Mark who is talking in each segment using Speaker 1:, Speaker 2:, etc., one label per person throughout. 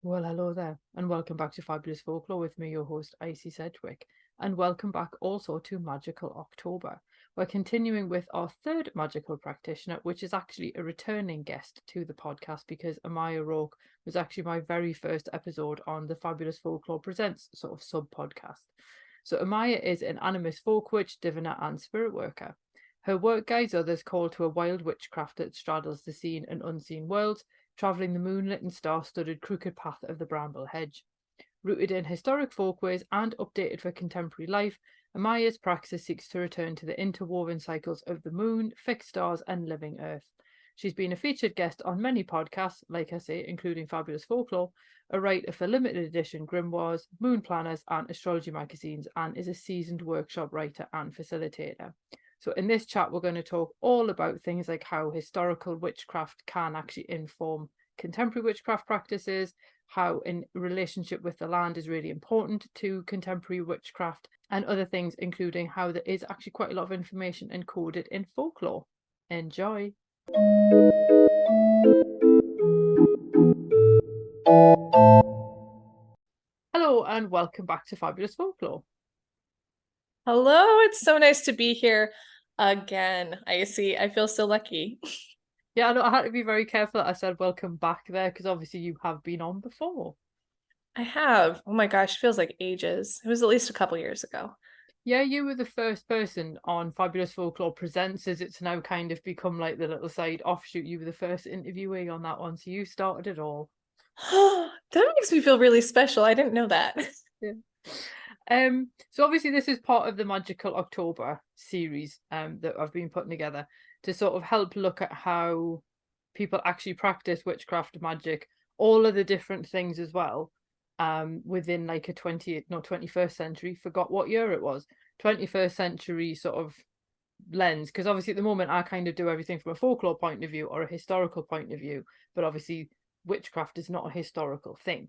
Speaker 1: Well, hello there, and welcome back to Fabulous Folklore with me, your host, Icy Sedgwick. And welcome back also to Magical October. We're continuing with our third magical practitioner, which is actually a returning guest to the podcast because Amaya Rourke was actually my very first episode on the Fabulous Folklore Presents sort of sub-podcast. So Amaya is an animist folk witch, diviner, and spirit worker. Her work guides others called to a wild witchcraft that straddles the seen and unseen worlds, travelling the moonlit and star-studded crooked path of the bramble hedge. Rooted in historic folkways and updated for contemporary life, Amaya's praxis seeks to return to the interwoven cycles of the moon, fixed stars, and living earth. She's been a featured guest on many podcasts, like I say, including Fabulous Folklore, a writer for limited edition grimoires, moon planners, and astrology magazines, and is a seasoned workshop writer and facilitator. So in this chat, we're going to talk all about things like how historical witchcraft can actually inform contemporary witchcraft practices, how in relationship with the land is really important to contemporary witchcraft, and other things, including how there is actually quite a lot of information encoded in folklore. Enjoy! Hello and welcome back to Fabulous Folklore.
Speaker 2: Hello, it's so nice to be here again. I feel so lucky.
Speaker 1: Yeah, I had to be very careful that I said welcome back there because obviously you have been on before.
Speaker 2: I have. Oh my gosh, feels like ages. It was at least a couple years ago.
Speaker 1: Yeah, you were the first person on Fabulous Folklore Presents, as it's now kind of become like the little side offshoot. You were the first interviewee on that one, so you started it all.
Speaker 2: That makes me feel really special. I didn't know that.
Speaker 1: Yeah. So obviously this is part of the Magical October series that I've been putting together to sort of help look at how people actually practice witchcraft magic, all of the different things as well, within like a 21st century, forgot what year it was, 21st century sort of lens, because obviously at the moment I kind of do everything from a folklore point of view or a historical point of view, but obviously witchcraft is not a historical thing.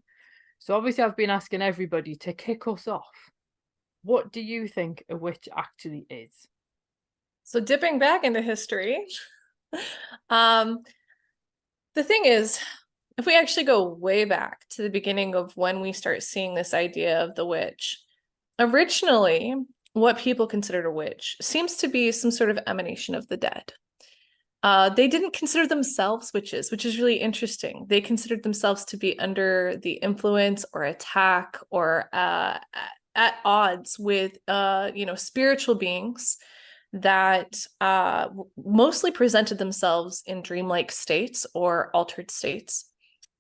Speaker 1: So obviously I've been asking everybody to kick us off. What do you think a witch actually is?
Speaker 2: So dipping back into history, the thing is, if we actually go way back to the beginning of when we start seeing this idea of the witch, originally, what people considered a witch seems to be some sort of emanation of the dead. They didn't consider themselves witches, which is really interesting. They considered themselves to be under the influence or attack or at odds with, spiritual beings that mostly presented themselves in dreamlike states or altered states.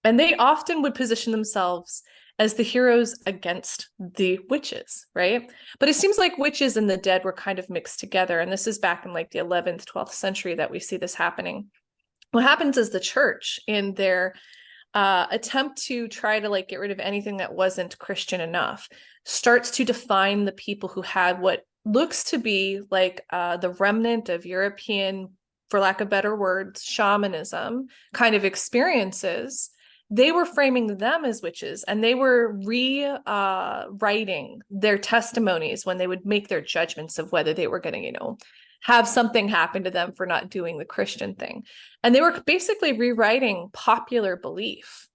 Speaker 2: And they often would position themselves as the heroes against the witches, right? But it seems like witches and the dead were kind of mixed together. And this is back in like the 11th, 12th century that we see this happening. What happens is the church, in their attempt to try to like get rid of anything that wasn't Christian enough, starts to define the people who had what looks to be like the remnant of European, for lack of better words, shamanism kind of experiences. They were framing them as witches, and they were rewriting their testimonies when they would make their judgments of whether they were going to, have something happen to them for not doing the Christian thing. And they were basically rewriting popular belief.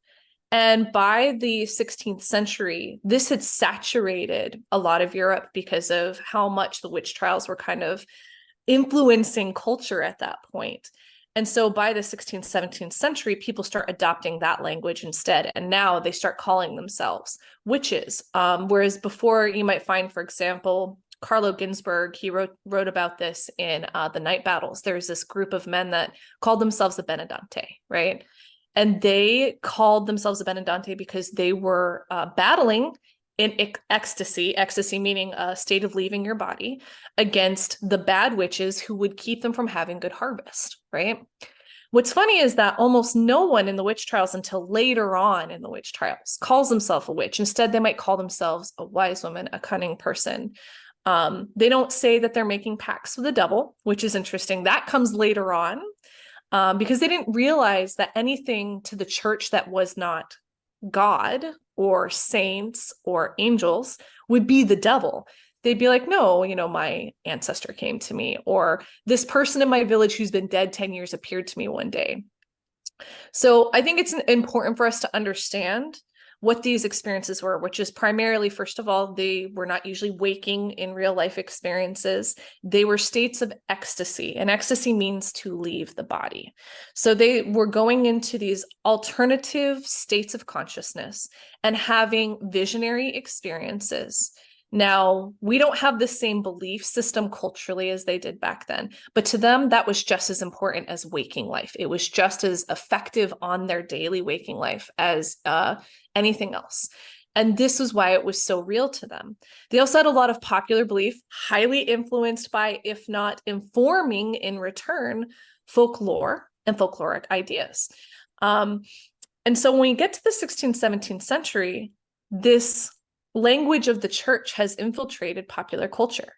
Speaker 2: And by the 16th century, this had saturated a lot of Europe because of how much the witch trials were kind of influencing culture at that point. And so by the 16th, 17th century, people start adopting that language instead. And now they start calling themselves witches. Whereas before, you might find, for example, Carlo Ginzburg, he wrote about this in The Night Battles. There's this group of men that called themselves the Benedante, right? And they called themselves the Benedante because they were battling in ecstasy meaning a state of leaving your body, against the bad witches who would keep them from having good harvest, right? What's funny is that almost no one in the witch trials until later on in the witch trials calls themselves a witch. Instead, they might call themselves a wise woman, a cunning person. They don't say that they're making pacts with the devil, which is interesting. That comes later on, because they didn't realize that anything to the church that was not God or saints or angels would be the devil. They'd be like, no, my ancestor came to me, or this person in my village who's been dead 10 years appeared to me one day. So I think it's important for us to understand what these experiences were, which is primarily, first of all, they were not usually waking in real life experiences. They were states of ecstasy, and ecstasy means to leave the body. So they were going into these alternative states of consciousness and having visionary experiences. Now, we don't have the same belief system culturally as they did back then, but to them, that was just as important as waking life. It was just as effective on their daily waking life as anything else. And this was why it was so real to them. They also had a lot of popular belief, highly influenced by, if not informing in return, folklore and folkloric ideas. And so when we get to the 16th, 17th century, this language of the church has infiltrated popular culture.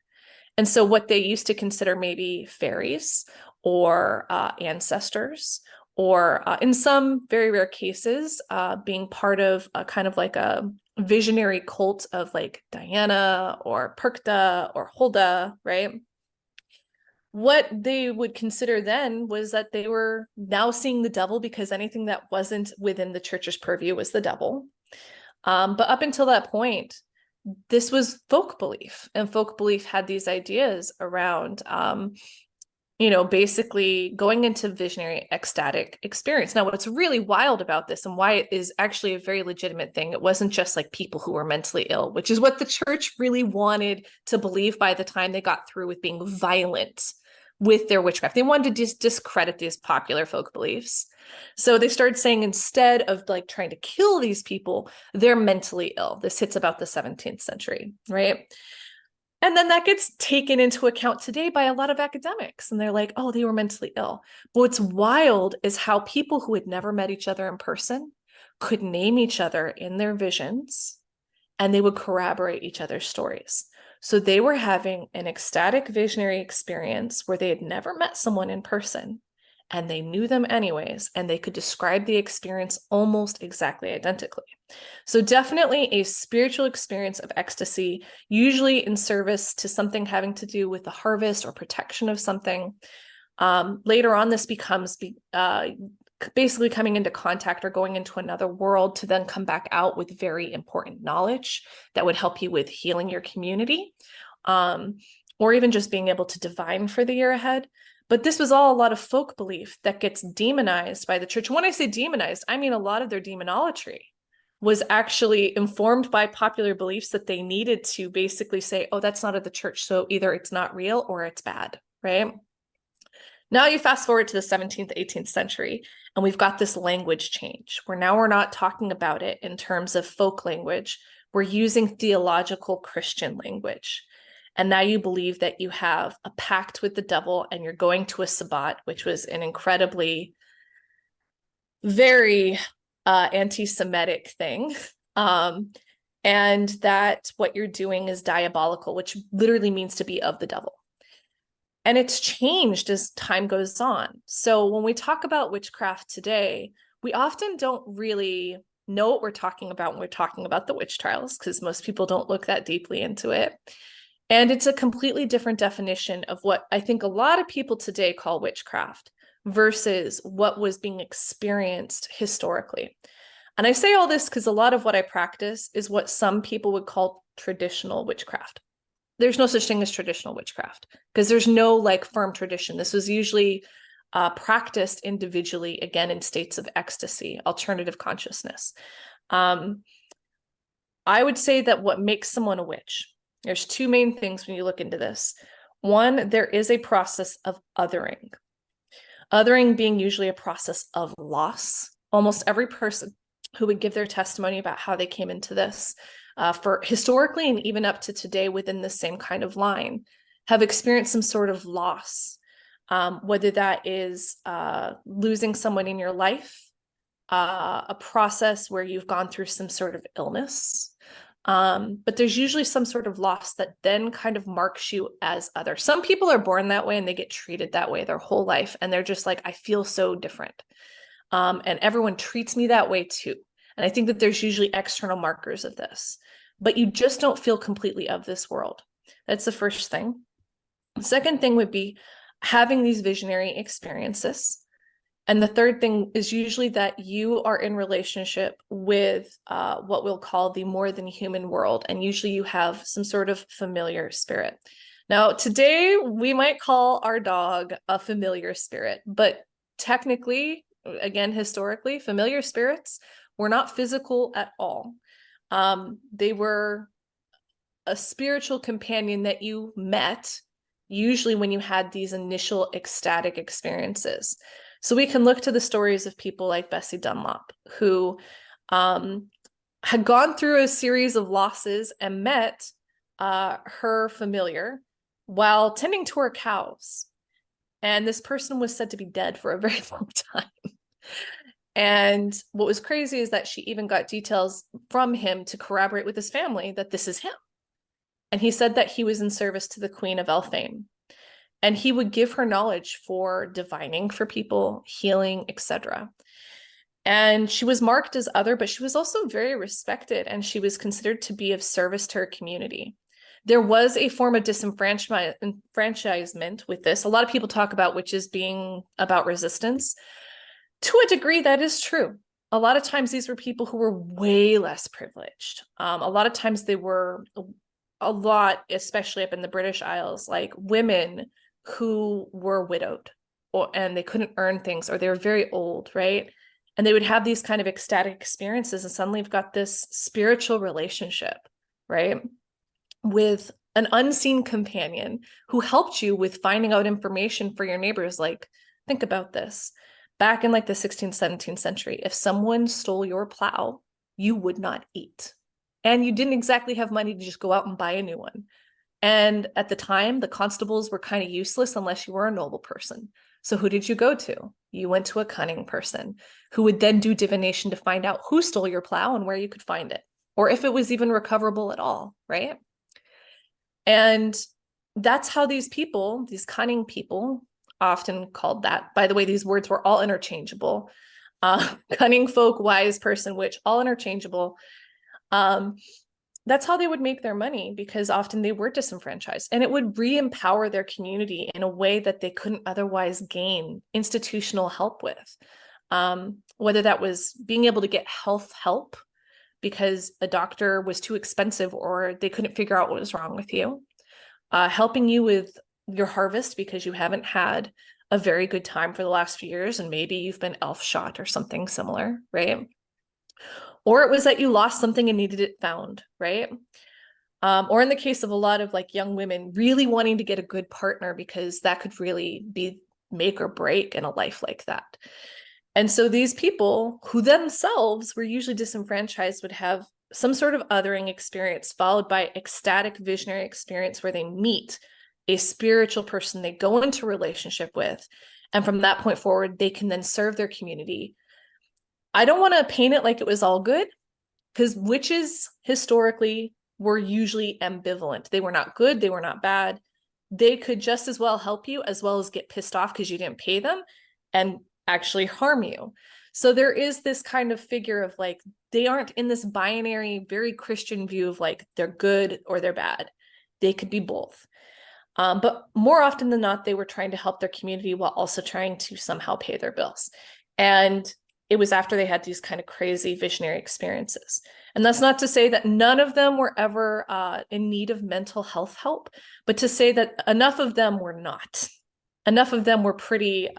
Speaker 2: And so what they used to consider maybe fairies or ancestors, or in some very rare cases, being part of a kind of like a visionary cult of like Diana or Perkta or Hulda, right? What they would consider then was that they were now seeing the devil, because anything that wasn't within the church's purview was the devil. But up until that point, this was folk belief, and folk belief had these ideas around, basically going into visionary ecstatic experience. Now, what's really wild about this, and why it is actually a very legitimate thing, it wasn't just like people who were mentally ill, which is what the church really wanted to believe by the time they got through with being violent with their witchcraft. They wanted to discredit these popular folk beliefs. So they started saying, instead of like trying to kill these people, they're mentally ill. This hits about the 17th century, right? And then that gets taken into account today by a lot of academics. And they're like, oh, they were mentally ill. But what's wild is how people who had never met each other in person could name each other in their visions, and they would corroborate each other's stories. So they were having an ecstatic visionary experience where they had never met someone in person, and they knew them anyways, and they could describe the experience almost exactly identically. So definitely a spiritual experience of ecstasy, usually in service to something having to do with the harvest or protection of something. Later on, this becomes basically coming into contact or going into another world to then come back out with very important knowledge that would help you with healing your community, or even just being able to divine for the year ahead. But this was all a lot of folk belief that gets demonized by the church. When I say demonized, I mean a lot of their demonolatry was actually informed by popular beliefs that they needed to basically say, oh, that's not of the church, so either it's not real or it's bad, right? Now you fast forward to the 17th, 18th century, and we've got this language change where now we're not talking about it in terms of folk language. We're using theological Christian language. And now you believe that you have a pact with the devil and you're going to a sabbat, which was an incredibly, very anti-Semitic thing. And that what you're doing is diabolical, which literally means to be of the devil. And it's changed as time goes on. So when we talk about witchcraft today, we often don't really know what we're talking about when we're talking about the witch trials, because most people don't look that deeply into it. And it's a completely different definition of what I think a lot of people today call witchcraft versus what was being experienced historically. And I say all this because a lot of what I practice is what some people would call traditional witchcraft. There's no such thing as traditional witchcraft because there's no like firm tradition. This was usually practiced individually, again, in states of ecstasy, alternative consciousness. I would say that what makes someone a witch, there's two main things when you look into this. One, there is a process of othering. Othering being usually a process of loss. Almost every person who would give their testimony about how they came into this, for historically and even up to today within the same kind of line, have experienced some sort of loss, whether that is losing someone in your life, a process where you've gone through some sort of illness, but there's usually some sort of loss that then kind of marks you as other. Some people are born that way and they get treated that way their whole life, and they're just like, I feel so different. And everyone treats me that way too. And I think that there's usually external markers of this, but you just don't feel completely of this world. That's the first thing. The second thing would be having these visionary experiences And the third thing is usually that you are in relationship with what we'll call the more than human world. And usually you have some sort of familiar spirit. Now, today we might call our dog a familiar spirit, but technically, again, historically, familiar spirits were not physical at all. They were a spiritual companion that you met, usually when you had these initial ecstatic experiences. So we can look to the stories of people like Bessie Dunlop, who had gone through a series of losses and met her familiar while tending to her cows. And this person was said to be dead for a very long time. And what was crazy is that she even got details from him to corroborate with his family that this is him. And he said that he was in service to the Queen of Elfame. And he would give her knowledge for divining for people, healing, etc. And she was marked as other, but she was also very respected, and she was considered to be of service to her community. There was a form of disenfranchisement with this. A lot of people talk about witches being about resistance. To a degree, that is true. A lot of times these were people who were way less privileged. A lot of times they were a lot, especially up in the British Isles, like women who were widowed and they couldn't earn things, or they were very old, right? And they would have these kind of ecstatic experiences, and suddenly you've got this spiritual relationship, right, with an unseen companion who helped you with finding out information for your neighbors. Like, think about this. Back in like the 16th, 17th century, if someone stole your plow, you would not eat. And you didn't exactly have money to just go out and buy a new one. And at the time, the constables were kind of useless unless you were a noble person. So who did you go to? You went to a cunning person who would then do divination to find out who stole your plow and where you could find it, or if it was even recoverable at all, right? And that's how these people, these cunning people, often called that. By the way, these words were all interchangeable. Cunning folk, wise person, witch, all interchangeable. That's how they would make their money, because often they were disenfranchised, and it would re-empower their community in a way that they couldn't otherwise gain institutional help with. Whether that was being able to get health help because a doctor was too expensive or they couldn't figure out what was wrong with you, helping you with your harvest because you haven't had a very good time for the last few years and maybe you've been elf shot or something similar, right? Or it was that you lost something and needed it found, right? Or in the case of a lot of like young women really wanting to get a good partner because that could really be make or break in a life like that. And so these people who themselves were usually disenfranchised would have some sort of othering experience followed by ecstatic visionary experience where they meet a spiritual person they go into relationship with. And from that point forward, they can then serve their community. I don't want to paint it like it was all good, because witches historically were usually ambivalent. They were not good. They were not bad. They could just as well help you as well as get pissed off because you didn't pay them and actually harm you. So there is this kind of figure of like, they aren't in this binary, very Christian view of like, they're good or they're bad. They could be both. But more often than not, they were trying to help their community while also trying to somehow pay their bills. And it was after they had these kind of crazy visionary experiences. And that's not to say that none of them were ever in need of mental health help, but to say that enough of them were not. Enough of them were pretty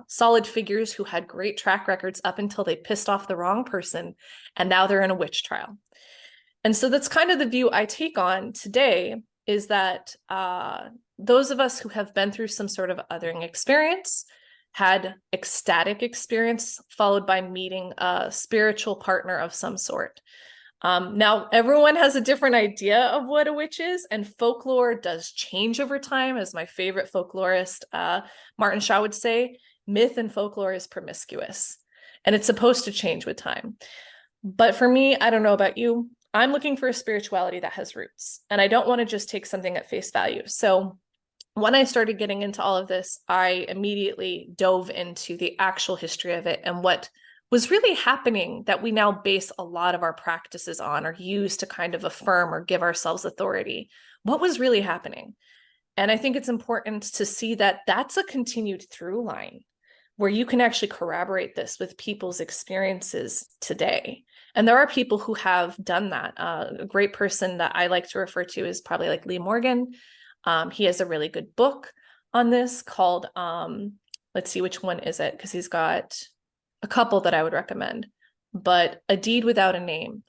Speaker 2: solid figures who had great track records up until they pissed off the wrong person, and now they're in a witch trial. And so that's kind of the view I take on today, is that those of us who have been through some sort of othering experience, had ecstatic experience, followed by meeting a spiritual partner of some sort. Now, everyone has a different idea of what a witch is, and folklore does change over time. As my favorite folklorist, Martin Shaw, would say, myth and folklore is promiscuous, and it's supposed to change with time. But for me, I don't know about you, I'm looking for a spirituality that has roots, and I don't want to just take something at face value. So when I started getting into all of this, I immediately dove into the actual history of it and what was really happening that we now base a lot of our practices on or use to kind of affirm or give ourselves authority. What was really happening? And I think it's important to see that that's a continued through line. where you can actually corroborate this with people's experiences today. And there are people who have done that. A great person that I like to refer to is probably like Lee Morgan. He has a really good book on this called, let's see, which one is it? Because he's got a couple that I would recommend, but A Deed Without a Name.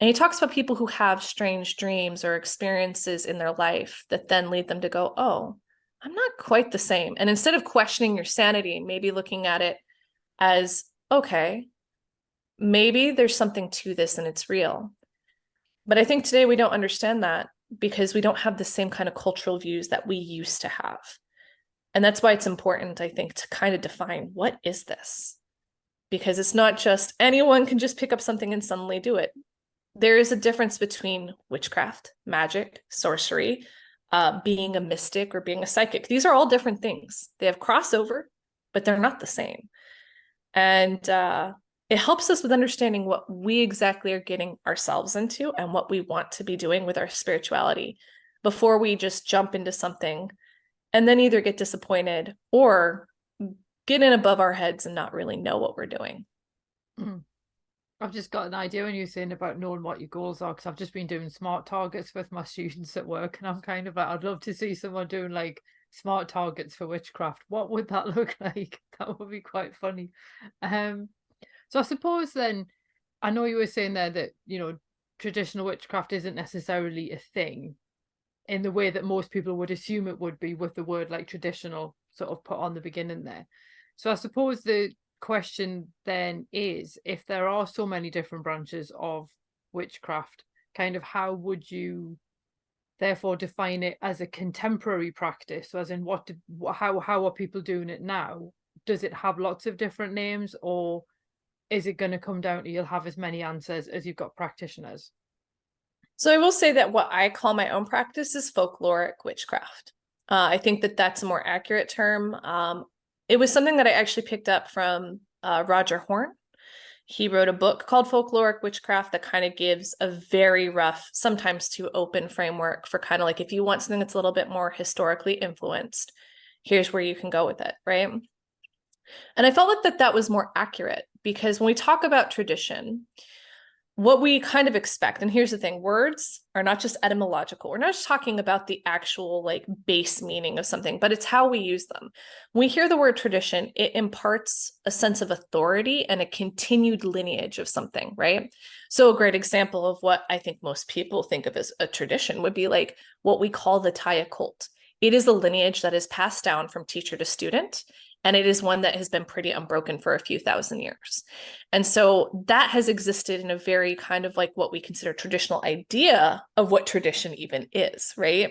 Speaker 2: And he talks about people who have strange dreams or experiences in their life that then lead them to go, oh, I'm not quite the same. And instead of questioning your sanity, maybe looking at it as, okay, maybe there's something to this and it's real. But I think today we don't understand that because we don't have the same kind of cultural views that we used to have. And that's why it's important, I think, to kind of define what is this? Because it's not just anyone can just pick up something and suddenly do it. There is a difference between witchcraft, magic, sorcery, being a mystic or being a psychic. These are all different things. They have crossover, but they're not the same. And it helps us with understanding what we exactly are getting ourselves into and what we want to be doing with our spirituality before we just jump into something and then either get disappointed or get in above our heads and not really know what we're doing.
Speaker 1: I've just got an idea when you're saying about knowing what your goals are, because I've just been doing smart targets with my students at work, and I'm kind of like, I'd love to see someone doing like smart targets for witchcraft. What would that look like? That would be quite funny. So I suppose then, I know you were saying there that, you know, traditional witchcraft isn't necessarily a thing in the way that most people would assume it would be, with the word like traditional sort of put on the beginning there. So I suppose the question then is, if there are so many different branches of witchcraft, kind of how would you therefore define it as a contemporary practice? So as in how are people doing it now? Does it have lots of different names, or is it going to come down to you'll have as many answers as you've got practitioners?
Speaker 2: So I will say that what I call my own practice is folkloric witchcraft. I think that that's a more accurate term. It was something that I actually picked up from Roger Horn. He wrote a book called Folkloric Witchcraft that kind of gives a very rough, sometimes too open framework for kind of like, if you want something that's a little bit more historically influenced, here's where you can go with it, right? And I felt like that was more accurate, because when we talk about tradition, what we kind of expect, and here's the thing, words are not just etymological. We're not just talking about the actual like base meaning of something, but it's how we use them. When we hear the word tradition, it imparts a sense of authority and a continued lineage of something, right? So a great example of what I think most people think of as a tradition would be like what we call the Thai occult. It is a lineage that is passed down from teacher to student, and it is one that has been pretty unbroken for a few thousand years. And so that has existed in a very kind of like what we consider traditional idea of what tradition even is, right?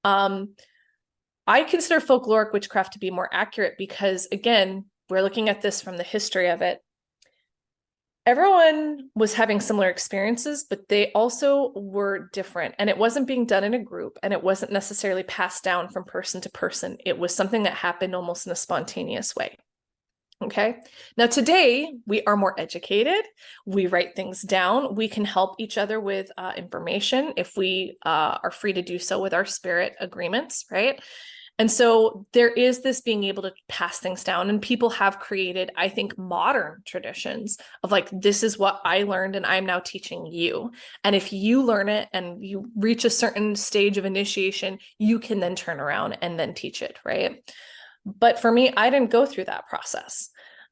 Speaker 2: I consider folkloric witchcraft to be more accurate because, again, we're looking at this from the history of it. Everyone was having similar experiences, but they also were different. And it wasn't being done in a group, and it wasn't necessarily passed down from person to person. It was something that happened almost in a spontaneous way. Okay. Now, today we are more educated. We write things down. We can help each other with information if we are free to do so with our spirit agreements, right? And so there is this being able to pass things down, and people have created, I think, modern traditions of like, this is what I learned and I'm now teaching you. And if you learn it and you reach a certain stage of initiation, you can then turn around and then teach it, right? But for me, I didn't go through that process.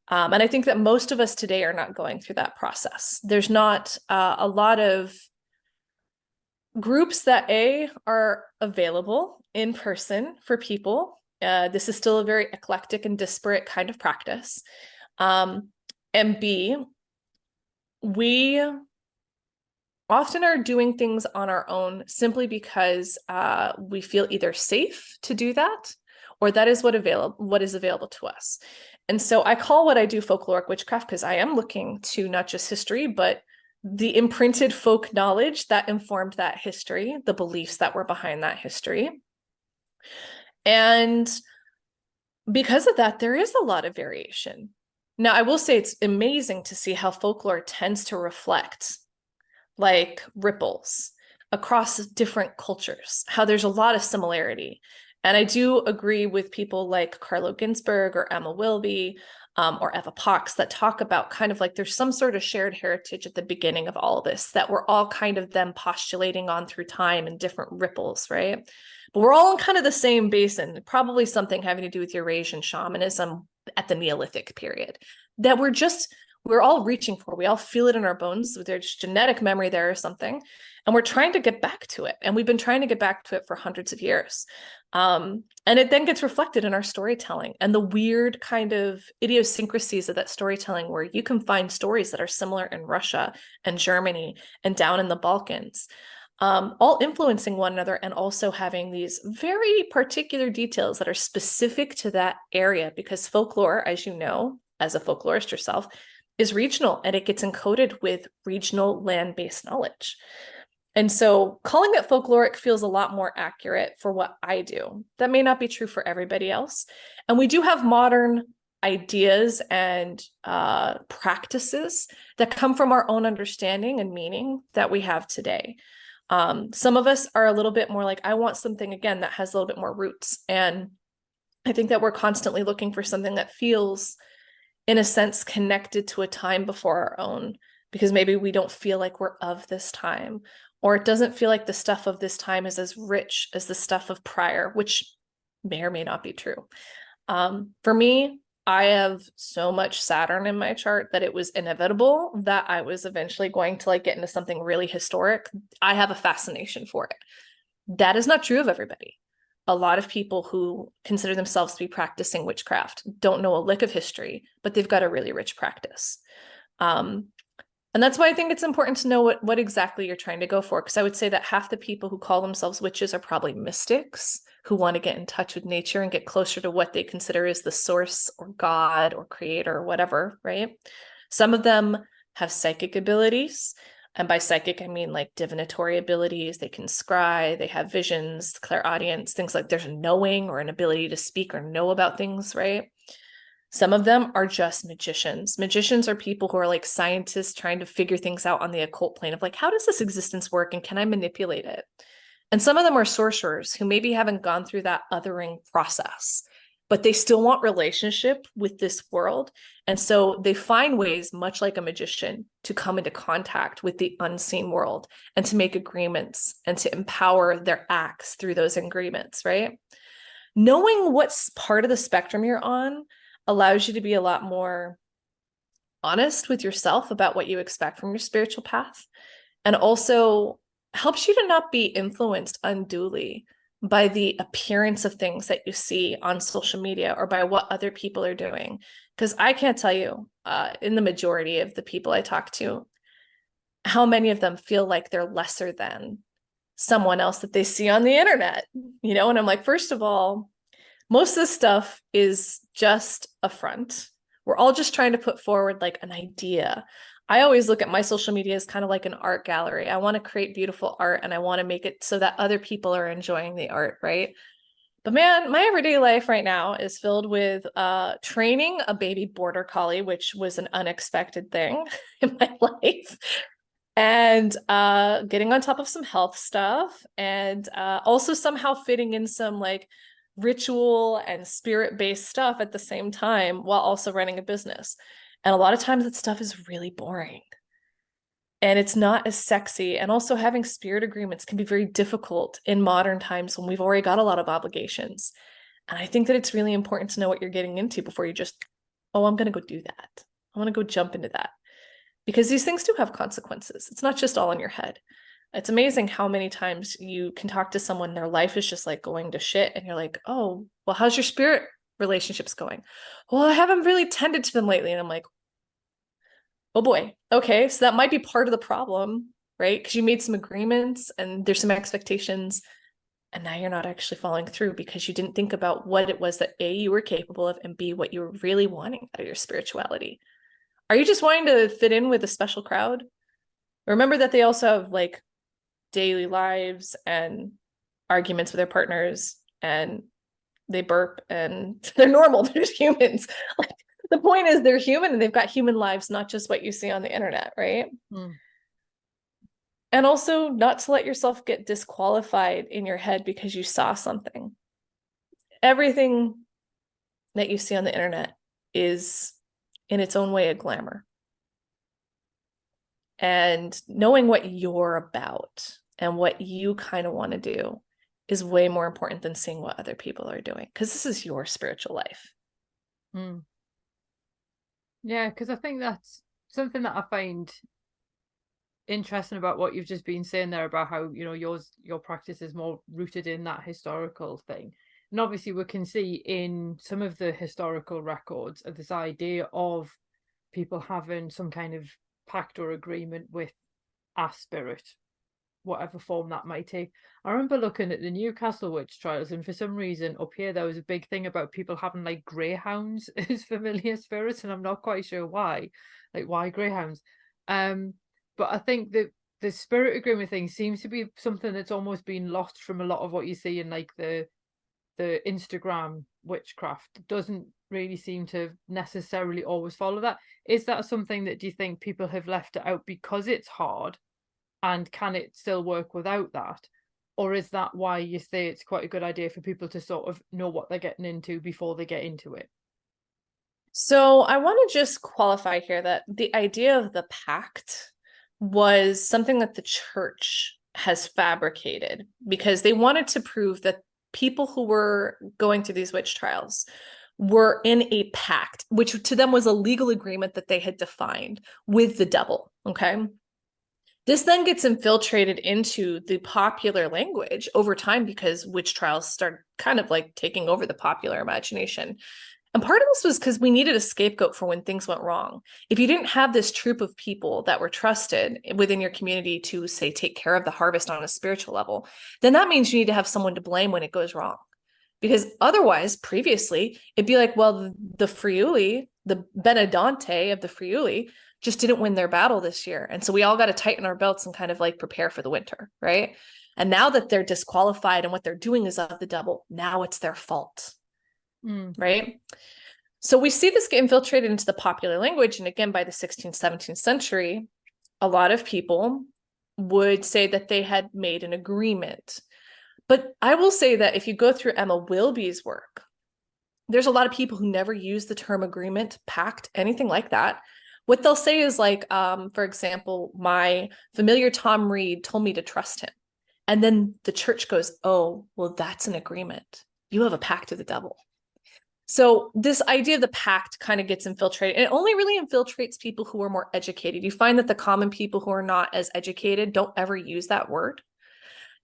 Speaker 2: And I think that most of us today are not going through that process. There's not a lot of groups that are available in person for people. This is still a very eclectic and disparate kind of practice. And B, we often are doing things on our own simply because we feel either safe to do that, or that is what is available to us. And so I call what I do folkloric witchcraft because I am looking to not just history, but the imprinted folk knowledge that informed that history, the beliefs that were behind that history. And because of that, there is a lot of variation. Now, I will say it's amazing to see how folklore tends to reflect like ripples across different cultures, how there's a lot of similarity. And I do agree with people like Carlo Ginzburg or Emma Wilby, or Eva Pox, that talk about kind of like there's some sort of shared heritage at the beginning of all of this that we're all kind of then postulating on through time and different ripples, right? But we're all in kind of the same basin, probably something having to do with Eurasian shamanism at the Neolithic period that we're all reaching for. We all feel it in our bones. There's genetic memory there or something. And we're trying to get back to it. And we've been trying to get back to it for hundreds of years. And it then gets reflected in our storytelling and the weird kind of idiosyncrasies of that storytelling, where you can find stories that are similar in Russia and Germany and down in the Balkans, all influencing one another and also having these very particular details that are specific to that area, because folklore, as you know, as a folklorist yourself, is regional, and it gets encoded with regional land-based knowledge. And so calling it folkloric feels a lot more accurate for what I do. That may not be true for everybody else. And we do have modern ideas and practices that come from our own understanding and meaning that we have today. Some of us are a little bit more like, I want something, again, that has a little bit more roots. And I think that we're constantly looking for something that feels, in a sense, connected to a time before our own, because maybe we don't feel like we're of this time, or it doesn't feel like the stuff of this time is as rich as the stuff of prior, which may or may not be true. For me, I have so much Saturn in my chart that it was inevitable that I was eventually going to like get into something really historic. I have a fascination for it. That is not true of everybody. A lot of people who consider themselves to be practicing witchcraft don't know a lick of history, but they've got a really rich practice. And that's why I think it's important to know what exactly you're trying to go for. Because I would say that half the people who call themselves witches are probably mystics who want to get in touch with nature and get closer to what they consider is the source or God or creator or whatever, right? Some of them have psychic abilities. And by psychic, I mean like divinatory abilities. They can scry, they have visions, clairaudience, things like there's a knowing or an ability to speak or know about things, right? Some of them are just magicians. Magicians are people who are like scientists trying to figure things out on the occult plane of like, how does this existence work and can I manipulate it? And some of them are sorcerers who maybe haven't gone through that othering process, but they still want relationship with this world. And so they find ways, much like a magician, to come into contact with the unseen world and to make agreements and to empower their acts through those agreements, right? Knowing what part of the spectrum you're on allows you to be a lot more honest with yourself about what you expect from your spiritual path, and also helps you to not be influenced unduly by the appearance of things that you see on social media or by what other people are doing. Because I can't tell you, in the majority of the people I talk to, how many of them feel like they're lesser than someone else that they see on the internet, you know? And I'm like, first of all, most of this stuff is just a front. We're all just trying to put forward like an idea. I always look at my social media as kind of like an art gallery. I want to create beautiful art and I want to make it so that other people are enjoying the art, right? But man, my everyday life right now is filled with training a baby border collie, which was an unexpected thing in my life, and getting on top of some health stuff, and also somehow fitting in some like ritual and spirit-based stuff at the same time while also running a business. And a lot of times that stuff is really boring and it's not as sexy. And also having spirit agreements can be very difficult in modern times when we've already got a lot of obligations. And I think that it's really important to know what you're getting into before you just, oh, I'm going to go do that. I want to go jump into that. Because these things do have consequences. It's not just all in your head. It's amazing how many times you can talk to someone, their life is just like going to shit. And you're like, oh, well, how's your spirit relationships going? Well, I haven't really tended to them lately. And I'm like, oh boy. Okay. So that might be part of the problem, right? Because you made some agreements and there's some expectations. And now you're not actually following through because you didn't think about what it was that A, you were capable of, and B, what you were really wanting out of your spirituality. Are you just wanting to fit in with a special crowd? Remember that they also have like daily lives and arguments with their partners, and they burp and they're normal. They're just humans. Like the point is they're human and they've got human lives, not just what you see on the internet, right? And also not to let yourself get disqualified in your head because you saw something. everything that you see on the internet is in its own way a glamour. And knowing what you're about and what you kind of want to do is way more important than seeing what other people are doing, because this is your spiritual life.
Speaker 1: Yeah, because I think that's something that I find interesting about what you've just been saying there about how, you know, your practice is more rooted in that historical thing. And obviously we can see in some of the historical records of this idea of people having some kind of pact or agreement with a spirit, whatever form that might take. I remember looking at the Newcastle witch trials, and for some reason up here there was a big thing about people having like greyhounds as familiar spirits, and I'm not quite sure why. Like, why greyhounds? But I think that the spirit agreement thing seems to be something that's almost been lost from a lot of what you see in like the Instagram witchcraft. It doesn't really seem to necessarily always follow that. Is that something that, do you think people have left it out because it's hard? And can it still work without that? Or is that why you say it's quite a good idea for people to sort of know what they're getting into before they get into it?
Speaker 2: So I want to just qualify here that the idea of the pact was something that the church has fabricated because they wanted to prove that people who were going through these witch trials were in a pact, which to them was a legal agreement that they had defined with the devil. Okay. This then gets infiltrated into the popular language over time because witch trials start kind of like taking over the popular imagination. And part of this was because we needed a scapegoat for when things went wrong. If you didn't have this troop of people that were trusted within your community to, say, take care of the harvest on a spiritual level, then that means you need to have someone to blame when it goes wrong. Because otherwise, previously, it'd be like, well, the Friuli, the Benedante of the Friuli, just didn't win their battle this year. And so we all got to tighten our belts and kind of like prepare for the winter, right? And now that they're disqualified and what they're doing is of the devil, now it's their fault. Right? So we see this get infiltrated into the popular language. And again, by the 16th, 17th century, a lot of people would say that they had made an agreement. But I will say that if you go through Emma Wilby's work, there's a lot of people who never use the term agreement, pact, anything like that. What they'll say is like, for example, my familiar Tom Reed told me to trust him. And then the church goes, oh, well, that's an agreement. You have a pact with the devil. So this idea of the pact kind of gets infiltrated, and it only really infiltrates people who are more educated. You find that the common people who are not as educated don't ever use that word.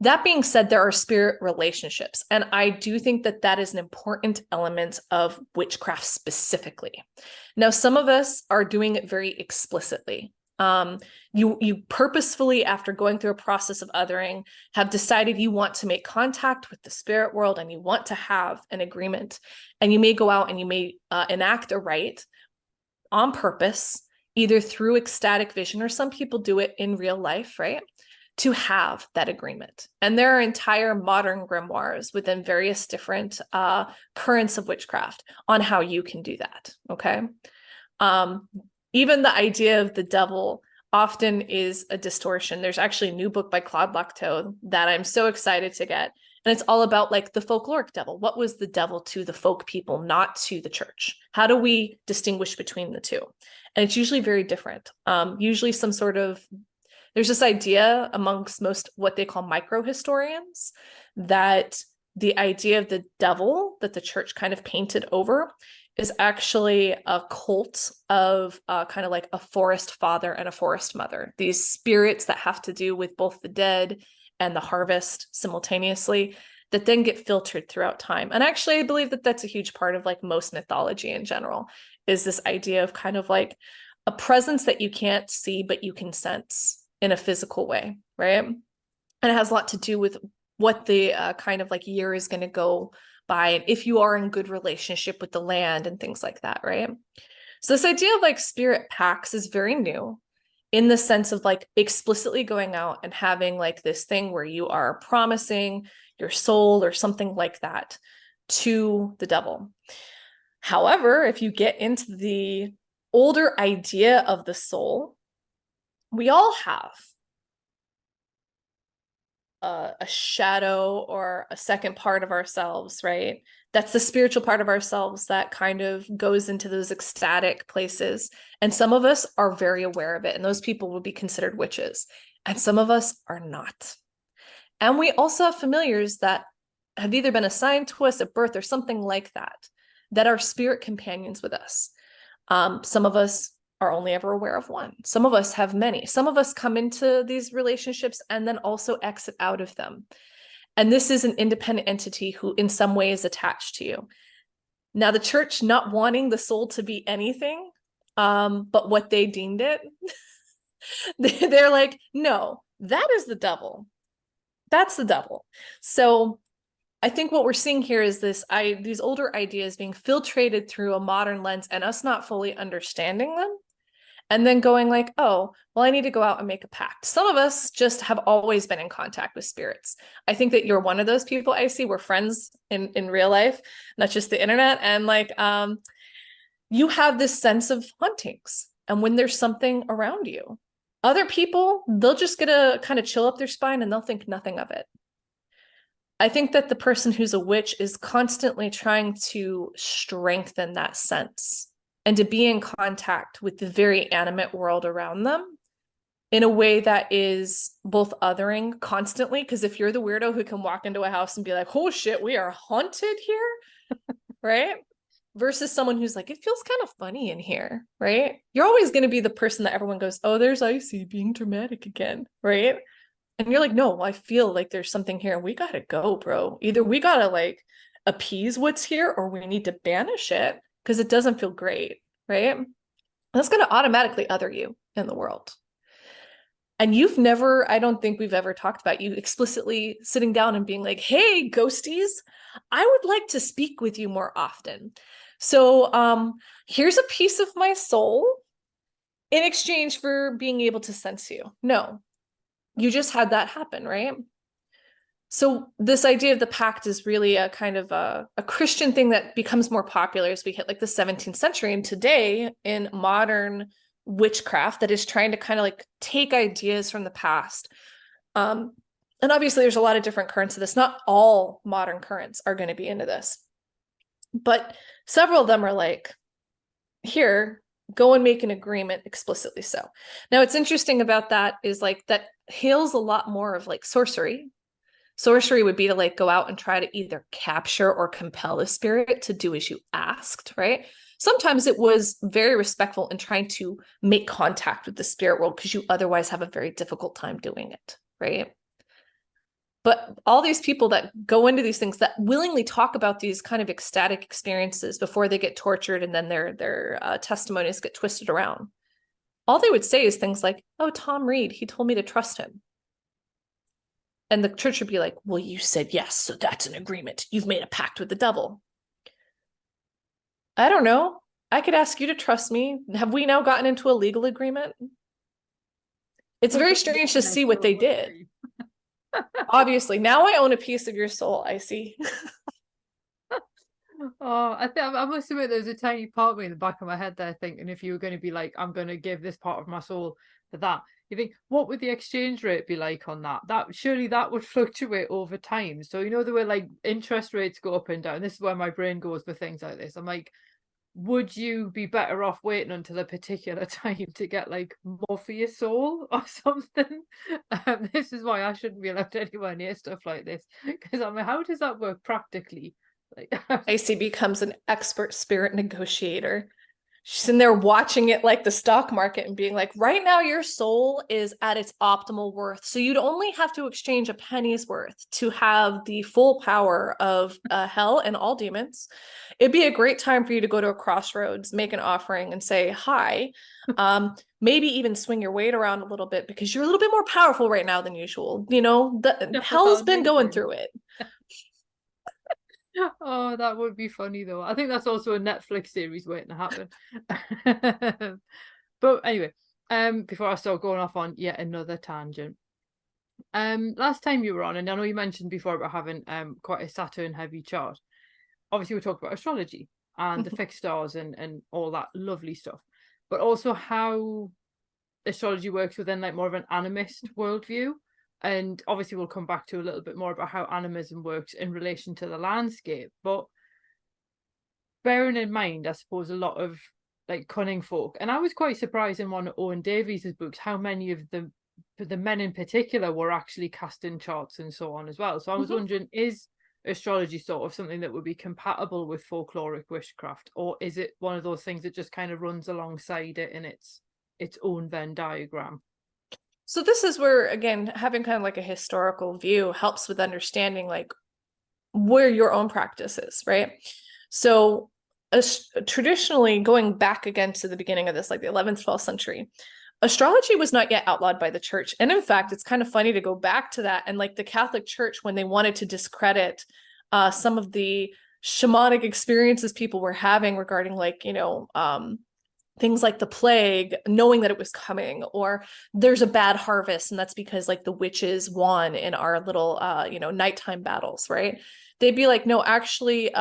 Speaker 2: That being said, there are spirit relationships, and I do think that that is an important element of witchcraft specifically. Now, some of us are doing it very explicitly. You purposefully, after going through a process of othering, have decided you want to make contact with the spirit world and you want to have an agreement. And you may go out and you may enact a rite on purpose, either through ecstatic vision, or some people do it in real life, right? To have that agreement. And there are entire modern grimoires within various different currents of witchcraft on how you can do that, okay? Even the idea of the devil often is a distortion. There's actually a new book by Claude Lactot that I'm so excited to get. And it's all about like the folkloric devil. What was the devil to the folk people, not to the church? How do we distinguish between the two? And it's usually very different. Usually some sort of, there's this idea amongst most what they call micro-historians that the idea of the devil that the church kind of painted over is actually a cult of kind of like a forest father and a forest mother. These spirits that have to do with both the dead and the harvest simultaneously that then get filtered throughout time. And actually, I believe that that's a huge part of like most mythology in general, is this idea of kind of like a presence that you can't see, but you can sense in a physical way, right? And it has a lot to do with what the kind of like year is going to go by, and if you are in good relationship with the land and things like that, right? So this idea of like spirit pacts is very new in the sense of like explicitly going out and having like this thing where you are promising your soul or something like that to the devil. However, if you get into the older idea of the soul, we all have a shadow or a second part of ourselves, right? That's the spiritual part of ourselves that kind of goes into those ecstatic places. And some of us are very aware of it, and those people would be considered witches. And some of us are not. And we also have familiars that have either been assigned to us at birth or something like that, that are spirit companions with us. Some of us are only ever aware of one. Some of us have many. Some of us come into these relationships and then also exit out of them. And this is an independent entity who in some way is attached to you. Now, the church not wanting the soul to be anything, but what they deemed it, they're like, no, that is the devil. That's the devil. So I think what we're seeing here is these older ideas being filtrated through a modern lens and us not fully understanding them. And then going like, oh, well, I need to go out and make a pact. Some of us just have always been in contact with spirits. I think that you're one of those people, I see. We're friends in real life, not just the internet. And like, you have this sense of hauntings. And when there's something around you, other people, they'll just get a kind of chill up their spine and they'll think nothing of it. I think that the person who's a witch is constantly trying to strengthen that sense and to be in contact with the very animate world around them in a way that is both othering constantly. Because if you're the weirdo who can walk into a house and be like, oh shit, we are haunted here, right? Versus someone who's like, it feels kind of funny in here, right? You're always going to be the person that everyone goes, oh, there's Icy being dramatic again, right? And you're like, no, I feel like there's something here. We got to go, bro. Either we got to like appease what's here or we need to banish it because it doesn't feel great, right? That's going to automatically other you in the world. And you've never, I don't think we've ever talked about you explicitly sitting down and being like, hey, ghosties, I would like to speak with you more often. So here's a piece of my soul in exchange for being able to sense you. No, you just had that happen, right? So this idea of the pact is really a kind of a Christian thing that becomes more popular as we hit like the 17th century. And today in modern witchcraft that is trying to kind of like take ideas from the past. And obviously there's a lot of different currents of this. Not all modern currents are going to be into this, but several of them are like, here, go and make an agreement explicitly so. Now, what's interesting about that is like that hails a lot more of like sorcery. Sorcery would be to like go out and try to either capture or compel a spirit to do as you asked, right? Sometimes it was very respectful in trying to make contact with the spirit world because you otherwise have a very difficult time doing it, right? But all these people that go into these things that willingly talk about these kind of ecstatic experiences before they get tortured and then their testimonies get twisted around, all they would say is things like, oh, Tom Reed, he told me to trust him. And the church would be like, well, you said yes, so that's an agreement. You've made a pact with the devil. I don't know. I could ask you to trust me. Have we now gotten into a legal agreement? It's very strange to see what they did. Obviously, now I own a piece of your soul, I see.
Speaker 1: Oh, I must admit there's a tiny part of me in the back of my head there thinking if you were going to be like, I'm going to give this part of my soul for that, you think, what would the exchange rate be like on that? That surely that would fluctuate over time. So you know the way like interest rates go up and down. This is where my brain goes for things like this. I'm like, would you be better off waiting until a particular time to get like more for your soul or something? This is why I shouldn't be allowed anywhere near stuff like this because I'm like, how does that work practically? Like,
Speaker 2: Icy becomes an expert spirit negotiator. She's in there watching it like the stock market and being like, right now your soul is at its optimal worth. So you'd only have to exchange a penny's worth to have the full power of hell and all demons. It'd be a great time for you to go to a crossroads, make an offering and say, hi. Maybe even swing your weight around a little bit because you're a little bit more powerful right now than usual. You know, hell's been going through it.
Speaker 1: Oh, that would be funny though. I think that's also a Netflix series waiting to happen. But anyway, before I start going off on yet another tangent. Last time you were on, and I know you mentioned before about having quite a Saturn heavy chart. Obviously we talked about astrology and the fixed stars and all that lovely stuff, but also how astrology works within like more of an animist worldview. And obviously we'll come back to a little bit more about how animism works in relation to the landscape. But bearing in mind, I suppose, a lot of like cunning folk, and I was quite surprised in one of Owen Davies's books how many of the men in particular were actually casting charts and so on as well. So I was wondering, is astrology sort of something that would be compatible with folkloric witchcraft, or is it one of those things that just kind of runs alongside it in its own Venn diagram?
Speaker 2: So this is where, again, having kind of like a historical view helps with understanding like where your own practice is, right? So traditionally, going back again to the beginning of this, like the 11th, 12th century, astrology was not yet outlawed by the church. And in fact, it's kind of funny to go back to that. And like the Catholic Church, when they wanted to discredit some of the shamanic experiences people were having regarding like, things like the plague, knowing that it was coming, or there's a bad harvest, and that's because like the witches won in our little, nighttime battles, right? They'd be like, no, actually,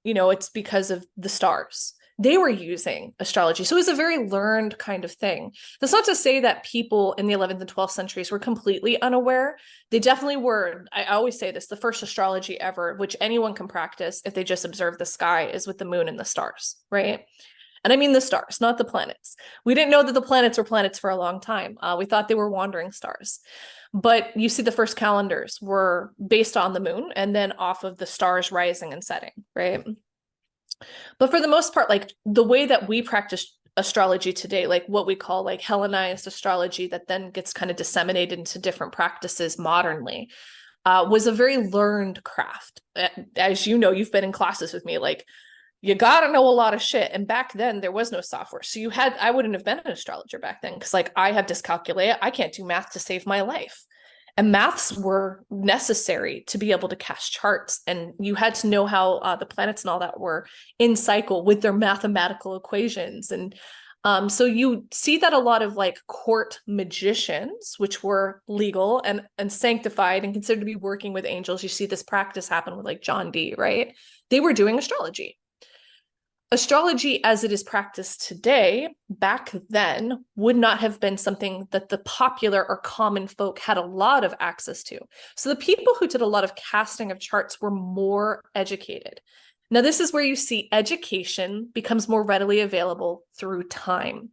Speaker 2: it's because of the stars. They were using astrology. So it was a very learned kind of thing. That's not to say that people in the 11th and 12th centuries were completely unaware. They definitely were. I always say this, the first astrology ever, which anyone can practice if they just observe the sky, is with the moon and the stars, right? And I mean the stars, not the planets. We didn't know that the planets were planets for a long time. We thought they were wandering stars. But you see the first calendars were based on the moon and then off of the stars rising and setting, right? But for the most part, like the way that we practice astrology today, like what we call like Hellenized astrology that then gets kind of disseminated into different practices modernly, was a very learned craft. As you know, you've been in classes with me, like you got to know a lot of shit. And back then there was no software. So I wouldn't have been an astrologer back then because like I have dyscalculia. I can't do math to save my life. And maths were necessary to be able to cast charts. And you had to know how the planets and all that were in cycle with their mathematical equations. And so you see that a lot of like court magicians, which were legal and sanctified and considered to be working with angels. You see this practice happen with like John Dee, right? They were doing astrology. Astrology as it is practiced today, back then, would not have been something that the popular or common folk had a lot of access to. So the people who did a lot of casting of charts were more educated. Now, this is where you see education becomes more readily available through time.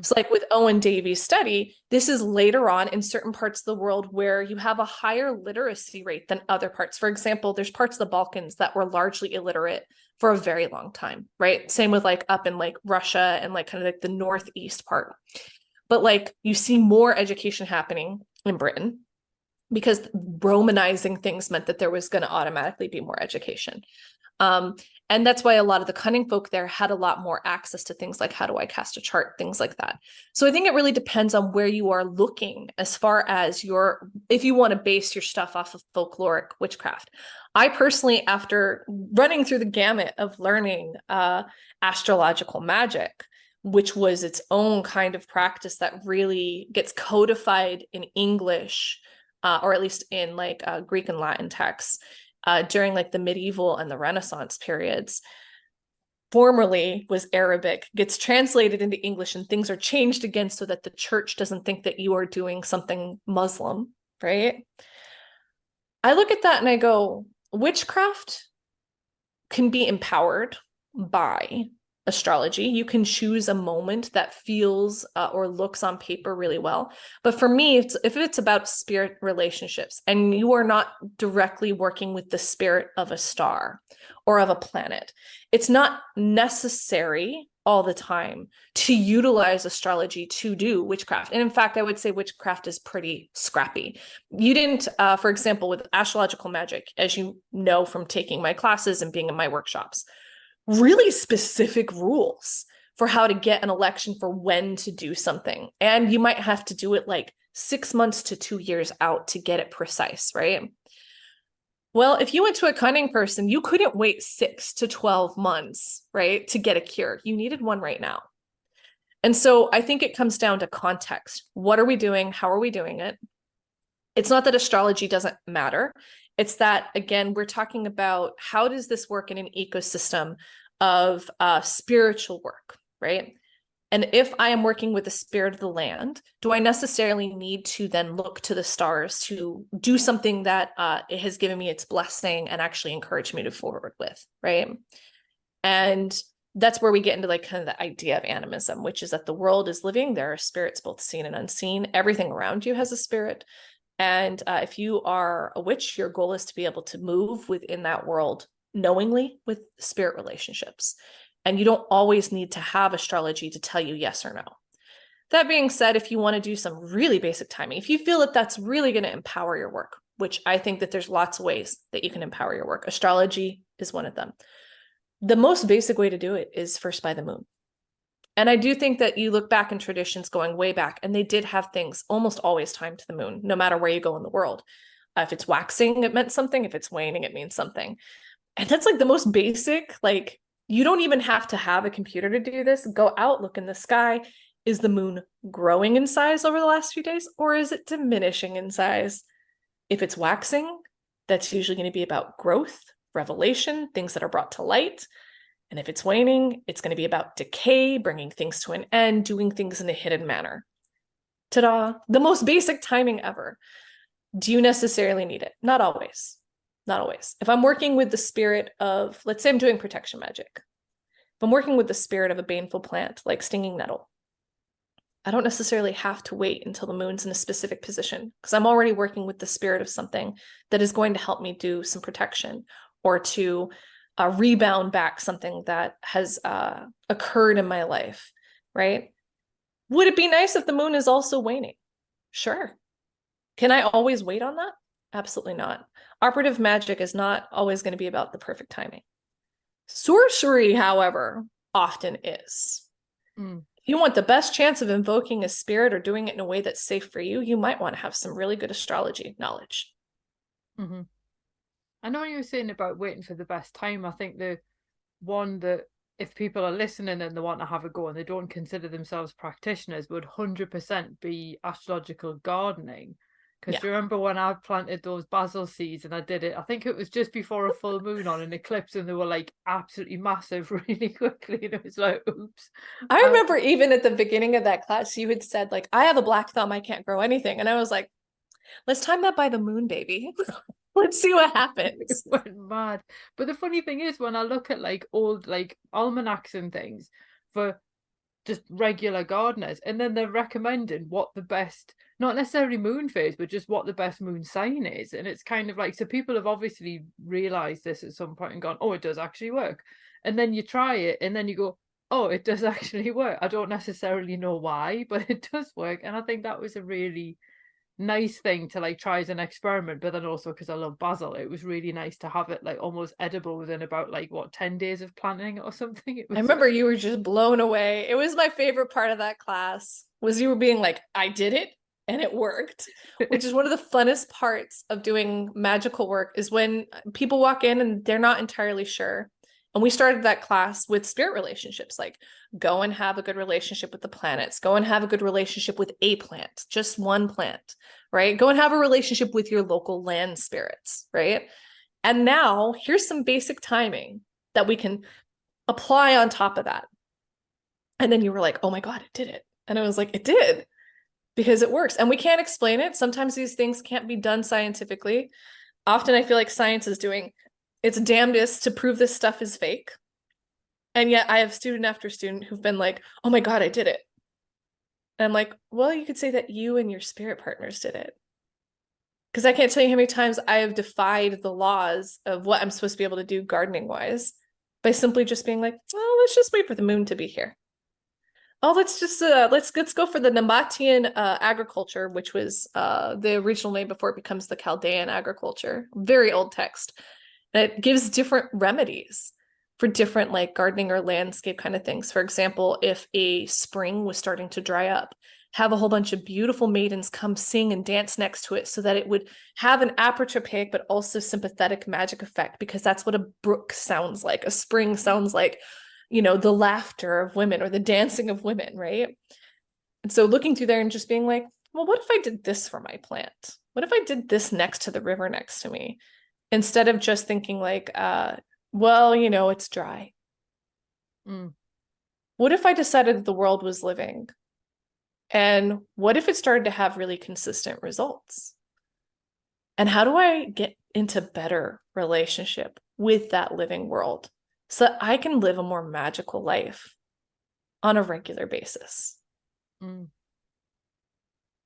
Speaker 2: So like with Owen Davies' study, this is later on in certain parts of the world where you have a higher literacy rate than other parts. For example, there's parts of the Balkans that were largely illiterate for a very long time, right? Same with like up in like Russia and like kind of like the northeast part. But like you see more education happening in Britain because Romanizing things meant that there was going to automatically be more education. And that's why a lot of the cunning folk there had a lot more access to things like how do I cast a chart, things like that. So I think it really depends on where you are looking as far as if you want to base your stuff off of folkloric witchcraft. I personally, after running through the gamut of learning astrological magic, which was its own kind of practice that really gets codified in English, or at least in like Greek and Latin texts, during like the medieval and the Renaissance periods, formerly was Arabic, gets translated into English and things are changed again so that the church doesn't think that you are doing something Muslim, right? I look at that and I go, witchcraft can be empowered by astrology. You can choose a moment that feels or looks on paper really well. But for me, if it's about spirit relationships and you are not directly working with the spirit of a star or of a planet, it's not necessary all the time to utilize astrology to do witchcraft. And in fact, I would say witchcraft is pretty scrappy. You didn't, for example, with astrological magic, as you know from taking my classes and being in my workshops, really specific rules for how to get an election for when to do something. And you might have to do it like 6 months to 2 years out to get it precise, right? Well, if you went to a cunning person, you couldn't wait 6 to 12 months, right, to get a cure. You needed one right now. And so I think it comes down to context. What are we doing? How are we doing it? It's not that astrology doesn't matter. It's that, again, we're talking about how does this work in an ecosystem of spiritual work, right? And if I am working with the spirit of the land, do I necessarily need to then look to the stars to do something that it has given me its blessing and actually encourage me to forward with, right? And that's where we get into like kind of the idea of animism, which is that the world is living. There are spirits both seen and unseen. Everything around you has a spirit. And if you are a witch, your goal is to be able to move within that world knowingly with spirit relationships. And you don't always need to have astrology to tell you yes or no. That being said, if you want to do some really basic timing, if you feel that that's really going to empower your work, which I think that there's lots of ways that you can empower your work, astrology is one of them. The most basic way to do it is first by the moon. And I do think that you look back in traditions going way back, and they did have things almost always timed to the moon, no matter where you go in the world. If it's waxing, it meant something. If it's waning, it means something. And that's like the most basic, like you don't even have to have a computer to do this. Go out, look in the sky. Is the moon growing in size over the last few days, or is it diminishing in size? If it's waxing, that's usually going to be about growth, revelation, things that are brought to light. And if it's waning, it's going to be about decay, bringing things to an end, doing things in a hidden manner. Ta-da! The most basic timing ever. Do you necessarily need it? Not always. Not always. If I'm working with the spirit of, let's say I'm doing protection magic. If I'm working with the spirit of a baneful plant, like stinging nettle, I don't necessarily have to wait until the moon's in a specific position because I'm already working with the spirit of something that is going to help me do some protection or to rebound back something that has occurred in my life, right? Would it be nice if the moon is also waning? Sure. Can I always wait on that? Absolutely not. Operative magic is not always going to be about the perfect timing. Sorcery, however, often is. If you want the best chance of invoking a spirit or doing it in a way that's safe for you, you might want to have some really good astrology knowledge.
Speaker 1: Mm-hmm. I know you were saying about waiting for the best time. I think the one that if people are listening and they want to have a go and they don't consider themselves practitioners would 100% be astrological gardening. Because you remember when I planted those basil seeds and I did it, I think it was just before a full moon on an eclipse and they were like absolutely massive really quickly. And it was like, oops.
Speaker 2: I remember even at the beginning of that class, you had said like, I have a black thumb, I can't grow anything. And I was like, let's time that by the moon, baby. Let's see what happens.
Speaker 1: It went mad. But the funny thing is when I look at like old like almanacs and things for just regular gardeners, and then they're recommending what the best, not necessarily moon phase, but just what the best moon sign is. And it's kind of like, so people have obviously realized this at some point and gone, oh, it does actually work. And then you try it and then you go, oh, it does actually work. I don't necessarily know why, but it does work. And I think that was a really nice thing to like try as an experiment, but then also because I love basil, it was really nice to have it like almost edible within about like what 10 days of planting or something. It was
Speaker 2: I remember you were just blown away. It was my favorite part of that class was you were being like, I did it and it worked, which is one of the funnest parts of doing magical work is when people walk in and they're not entirely sure. And we started that class with spirit relationships, like go and have a good relationship with the planets, go and have a good relationship with a plant, just one plant, right? Go and have a relationship with your local land spirits, right? And now here's some basic timing that we can apply on top of that. And then you were like, oh my God, it did it. And I was like, it did, because it works. And we can't explain it. Sometimes these things can't be done scientifically. Often I feel like science is doing its damnedest to prove this stuff is fake. And yet I have student after student who've been like, oh my God, I did it. And I'm like, well, you could say that you and your spirit partners did it. Because I can't tell you how many times I have defied the laws of what I'm supposed to be able to do gardening wise by simply just being like, well, let's just wait for the moon to be here. Oh, let's just let's go for the Nabatean agriculture, which was the original name before it becomes the Chaldean agriculture. Very old text. And it gives different remedies for different like gardening or landscape kind of things. For example, if a spring was starting to dry up, have a whole bunch of beautiful maidens come sing and dance next to it so that it would have an apotropaic but also sympathetic magic effect, because that's what a brook sounds like. A spring sounds like, you know, the laughter of women or the dancing of women, right? And so looking through there and just being like, well, what if I did this for my plant? What if I did this next to the river next to me? Instead of just thinking like, well, you know, it's dry. what if I decided that the world was living? And what if it started to have really consistent results? And how do I get into better relationship with that living world so that I can live a more magical life on a regular basis?
Speaker 1: Mm.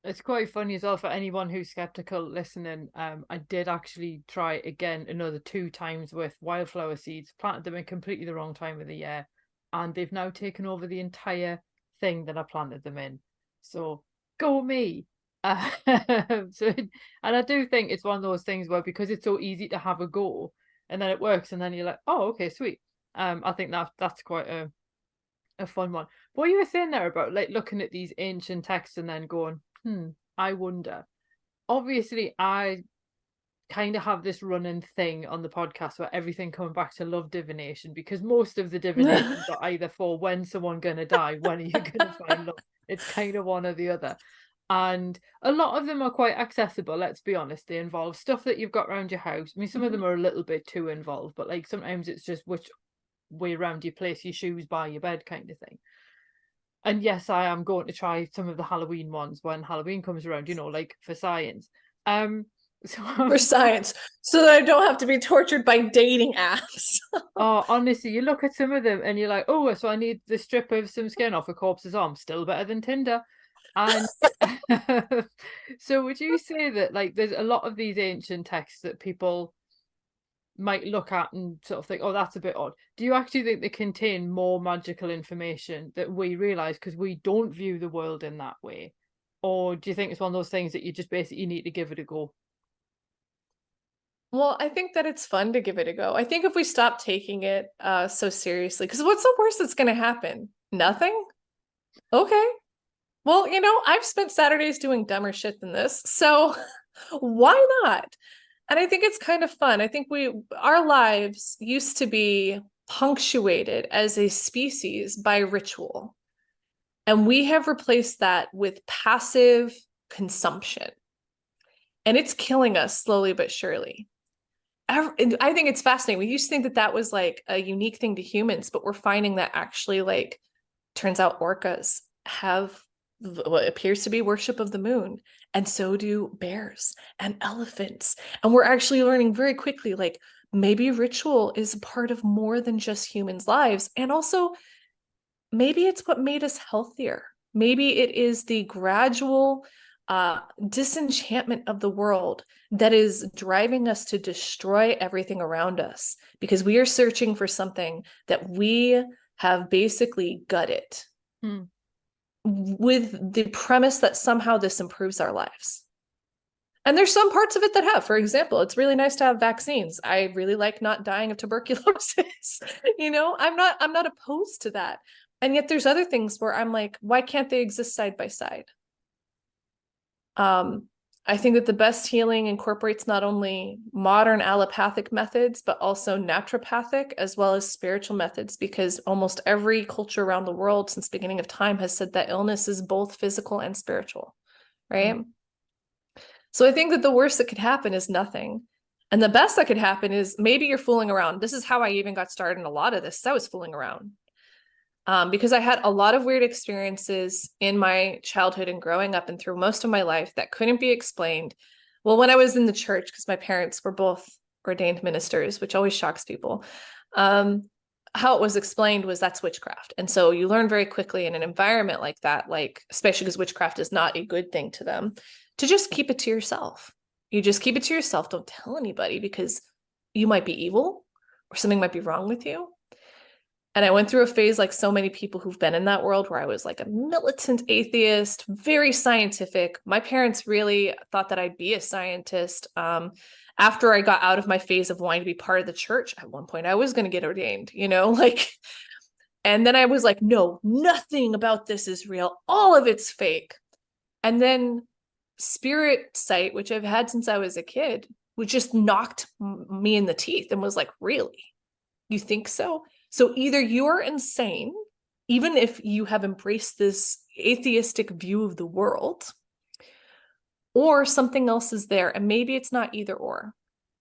Speaker 1: It's quite funny as well for anyone who's skeptical listening. I did actually try again another 2 times with wildflower seeds, planted them in completely the wrong time of the year, and they've now taken over the entire thing that I planted them in. So go me. So, and I do think it's one of those things where because it's so easy to have a go, and then it works, and then you're like, oh, okay, sweet. I think that's quite a fun one. What you were saying there about like looking at these ancient texts and then going, I wonder. Obviously, I kind of have this running thing on the podcast where everything coming back to love divination, because most of the divinations are either for when someone gonna die, when are you gonna find love? It's kind of one or the other. And a lot of them are quite accessible, let's be honest. They involve stuff that you've got around your house. I mean, some of them are a little bit too involved, but like sometimes it's just which way around you place your shoes by your bed kind of thing. And yes, I am going to try some of the Halloween ones when Halloween comes around, like for science. So
Speaker 2: For science, so that I don't have to be tortured by dating apps.
Speaker 1: oh, honestly, you look at some of them and you're like, oh, so I need the strip of some skin off a corpse's arm. Still better than Tinder. And so would you say that like there's a lot of these ancient texts that people might look at and sort of think, oh, that's a bit odd. Do you actually think they contain more magical information that we realize because we don't view the world in that way? Or do you think it's one of those things that you just basically need to give it a go?
Speaker 2: Well, I think that it's fun to give it a go. I think if we stop taking it so seriously, because what's the worst that's going to happen? Nothing? Okay. Well, I've spent Saturdays doing dumber shit than this, so why not? And I think it's kind of fun. I think our lives used to be punctuated as a species by ritual, and we have replaced that with passive consumption. And it's killing us slowly but surely. I think it's fascinating. We used to think that that was like a unique thing to humans, but we're finding that actually, like, turns out orcas have what appears to be worship of the moon, and so do bears and elephants. And we're actually learning very quickly, like, maybe ritual is a part of more than just humans' lives. And also, maybe it's what made us healthier. Maybe it is the gradual disenchantment of the world that is driving us to destroy everything around us, because we are searching for something that we have basically gutted with the premise that somehow this improves our lives. And there's some parts of it that have. For example, it's really nice to have vaccines. I really like not dying of tuberculosis. I'm not opposed to that. And yet there's other things where I'm like, why can't they exist side by side? I think that the best healing incorporates not only modern allopathic methods, but also naturopathic as well as spiritual methods, because almost every culture around the world since the beginning of time has said that illness is both physical and spiritual, right? So I think that the worst that could happen is nothing. And the best that could happen is maybe you're fooling around. This is how I even got started in a lot of this. I was fooling around. Because I had a lot of weird experiences in my childhood and growing up and through most of my life that couldn't be explained. Well, when I was in the church, because my parents were both ordained ministers, which always shocks people, how it was explained was that's witchcraft. And so you learn very quickly in an environment like that, like especially because witchcraft is not a good thing to them, to just keep it to yourself. You just keep it to yourself. Don't tell anybody, because you might be evil or something might be wrong with you. And I went through a phase, like so many people who've been in that world, where I was like a militant atheist, very scientific. My parents really thought that I'd be a scientist. After I got out of my phase of wanting to be part of the church, at one point I was going to get ordained, and then I was like, no, nothing about this is real. All of it's fake. And then spirit sight, which I've had since I was a kid, which just knocked me in the teeth and was like, really? You think so? So either you're insane, even if you have embraced this atheistic view of the world, or something else is there. And maybe it's not either or.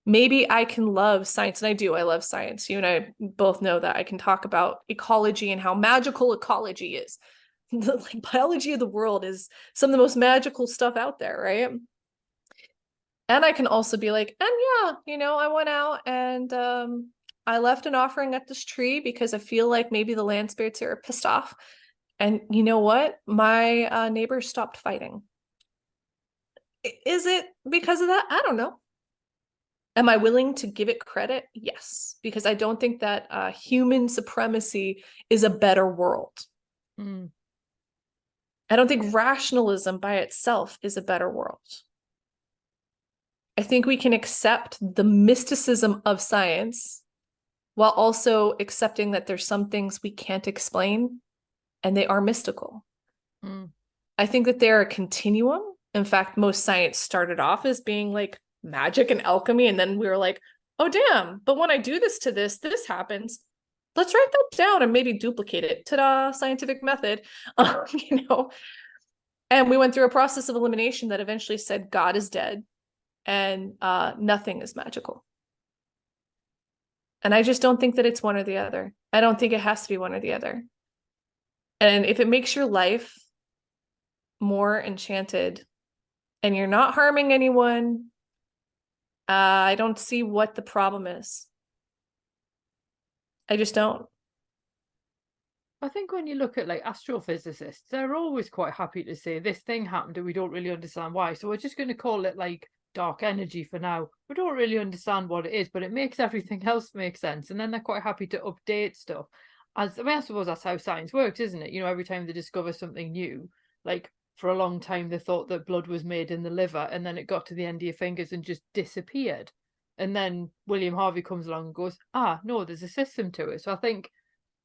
Speaker 2: Maybe I can love science, and I do. I love science. You and I both know that. I can talk about ecology and how magical ecology is. Like biology of the world is some of the most magical stuff out there, right? And I can also be like, and yeah, you know, I went out and I left an offering at this tree because I feel like maybe the land spirits are pissed off. And you know what? My neighbors stopped fighting. Is it because of that? I don't know. Am I willing to give it credit? Yes, because I don't think that human supremacy is a better world.
Speaker 1: Mm.
Speaker 2: I don't think rationalism by itself is a better world. I think we can accept the mysticism of science while also accepting that there's some things we can't explain and they are mystical.
Speaker 1: Mm.
Speaker 2: I think that they're a continuum. In fact, most science started off as being like magic and alchemy. And then we were like, oh, damn, but when I do this to this, this happens. Let's write that down and maybe duplicate it. Ta-da, scientific method. You know, and we went through a process of elimination that eventually said God is dead and nothing is magical. And I just don't think that it's one or the other. I don't think it has to be one or the other. And if it makes your life more enchanted and you're not harming anyone, I don't see what the problem is. I just don't.
Speaker 1: I think when you look at like astrophysicists, they're always quite happy to say this thing happened and we don't really understand why. So we're just going to call it like dark energy for now. We don't really understand what it is, but it makes everything else make sense. And then they're quite happy to update stuff. As I mean, I suppose that's how science works, isn't it? You know, every time they discover something new, like for a long time they thought that blood was made in the liver, and then it got to the end of your fingers and just disappeared. And then William Harvey comes along and goes, ah, no, there's a system to it. So I think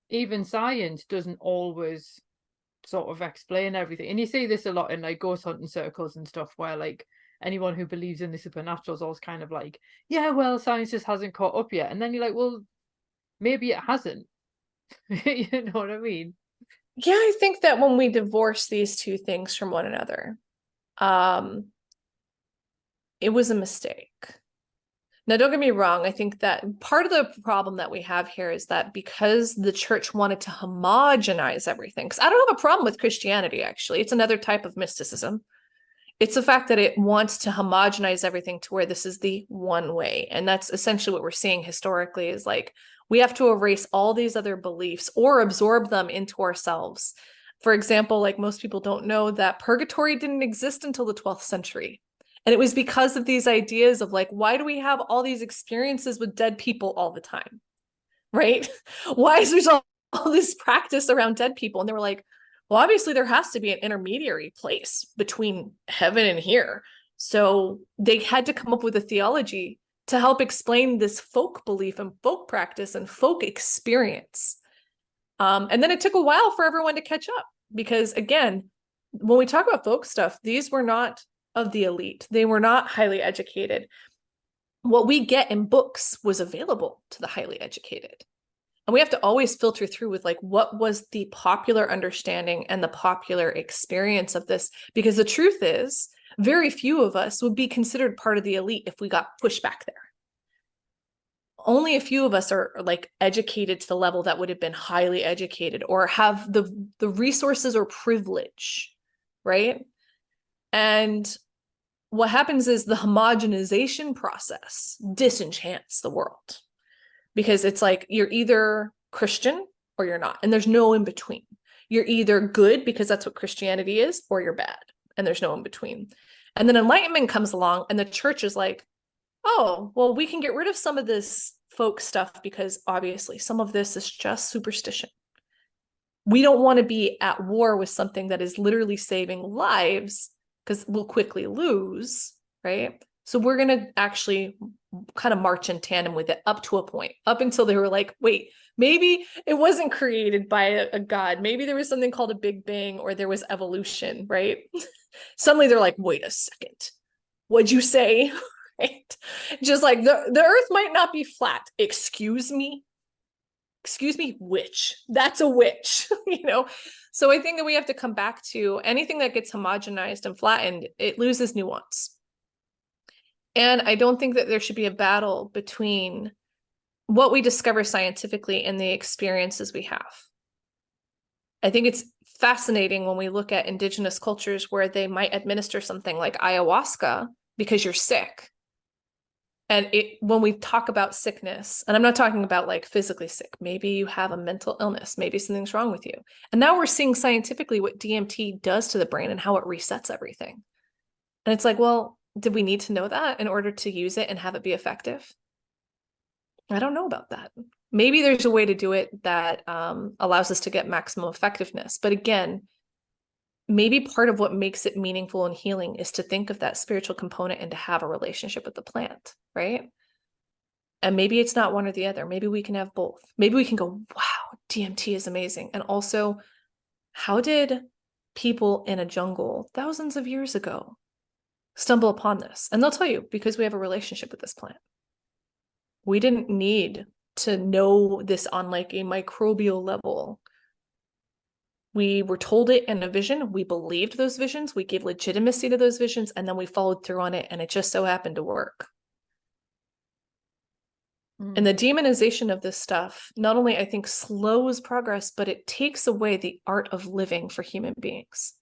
Speaker 1: even science doesn't always sort of explain everything. And you see this a lot in like ghost hunting circles and stuff, where like anyone who believes in the supernatural is always kind of like, yeah, well, science just hasn't caught up yet. And then you're like, well, maybe it hasn't. You know what I mean?
Speaker 2: Yeah, I think that when we divorce these two things from one another, it was a mistake. Now, don't get me wrong. I think that part of the problem that we have here is that because the church wanted to homogenize everything, because I don't have a problem with Christianity, actually. It's another type of mysticism. It's the fact that it wants to homogenize everything to where this is the one way. And that's essentially what we're seeing historically is like, we have to erase all these other beliefs or absorb them into ourselves. For example, like most people don't know that purgatory didn't exist until the 12th century. And it was because of these ideas of like, why do we have all these experiences with dead people all the time? Right? Why is there all this practice around dead people? And they were like, well, obviously there has to be an intermediary place between heaven and here. So they had to come up with a theology to help explain this folk belief and folk practice and folk experience. And then it took a while for everyone to catch up because, again, when we talk about folk stuff, these were not of the elite. They were not highly educated. What we get in books was available to the highly educated. And we have to always filter through with like, what was the popular understanding and the popular experience of this? Because the truth is, very few of us would be considered part of the elite if we got pushed back there. Only a few of us are like educated to the level that would have been highly educated or have the resources or privilege, right? And what happens is the homogenization process disenchants the world because it's like you're either Christian or you're not, and there's no in between. You're either good because that's what Christianity is, or you're bad, and there's no in between. And then Enlightenment comes along, and the church is like, oh, well, we can get rid of some of this folk stuff because obviously some of this is just superstition. We don't want to be at war with something that is literally saving lives because we'll quickly lose, right? So we're going to actually kind of march in tandem with it up to a point, up until they were like, wait, maybe it wasn't created by a god. Maybe there was something called a Big Bang or there was evolution, right? Suddenly they're like, wait a second, what'd you say? Right? Just like the earth might not be flat. Excuse me, witch. That's a witch, you know? So I think that we have to come back to anything that gets homogenized and flattened, it loses nuance. And I don't think that there should be a battle between what we discover scientifically and the experiences we have. I think it's fascinating when we look at indigenous cultures where they might administer something like ayahuasca because you're sick. And when we talk about sickness, and I'm not talking about like physically sick, maybe you have a mental illness, maybe something's wrong with you. And now we're seeing scientifically what DMT does to the brain and how it resets everything. And it's like, well, did we need to know that in order to use it and have it be effective? I don't know about that. Maybe there's a way to do it that allows us to get maximum effectiveness. But again, maybe part of what makes it meaningful and healing is to think of that spiritual component and to have a relationship with the plant, right? And maybe it's not one or the other. Maybe we can have both. Maybe we can go, wow, DMT is amazing. And also, how did people in a jungle thousands of years ago stumble upon this? And they'll tell you, because we have a relationship with this plant. We didn't need to know this on like a microbial level. We were told it in a vision. We believed those visions. We gave legitimacy to those visions, and then we followed through on it, and it just so happened to work. And the demonization of this stuff, not only I think slows progress, but it takes away the art of living for human beings.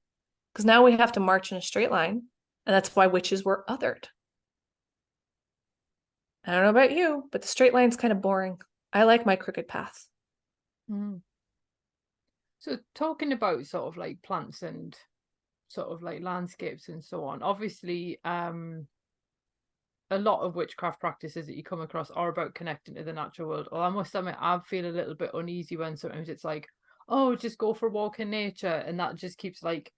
Speaker 2: Because now we have to march in a straight line, and that's why witches were othered. I don't know about you, but the straight line's kind of boring. I like my crooked path.
Speaker 1: So talking about sort of like plants and sort of like landscapes and so on, obviously a lot of witchcraft practices that you come across are about connecting to the natural world. Or I must admit, I feel a little bit uneasy when sometimes it's like, oh, just go for a walk in nature, and that just keeps like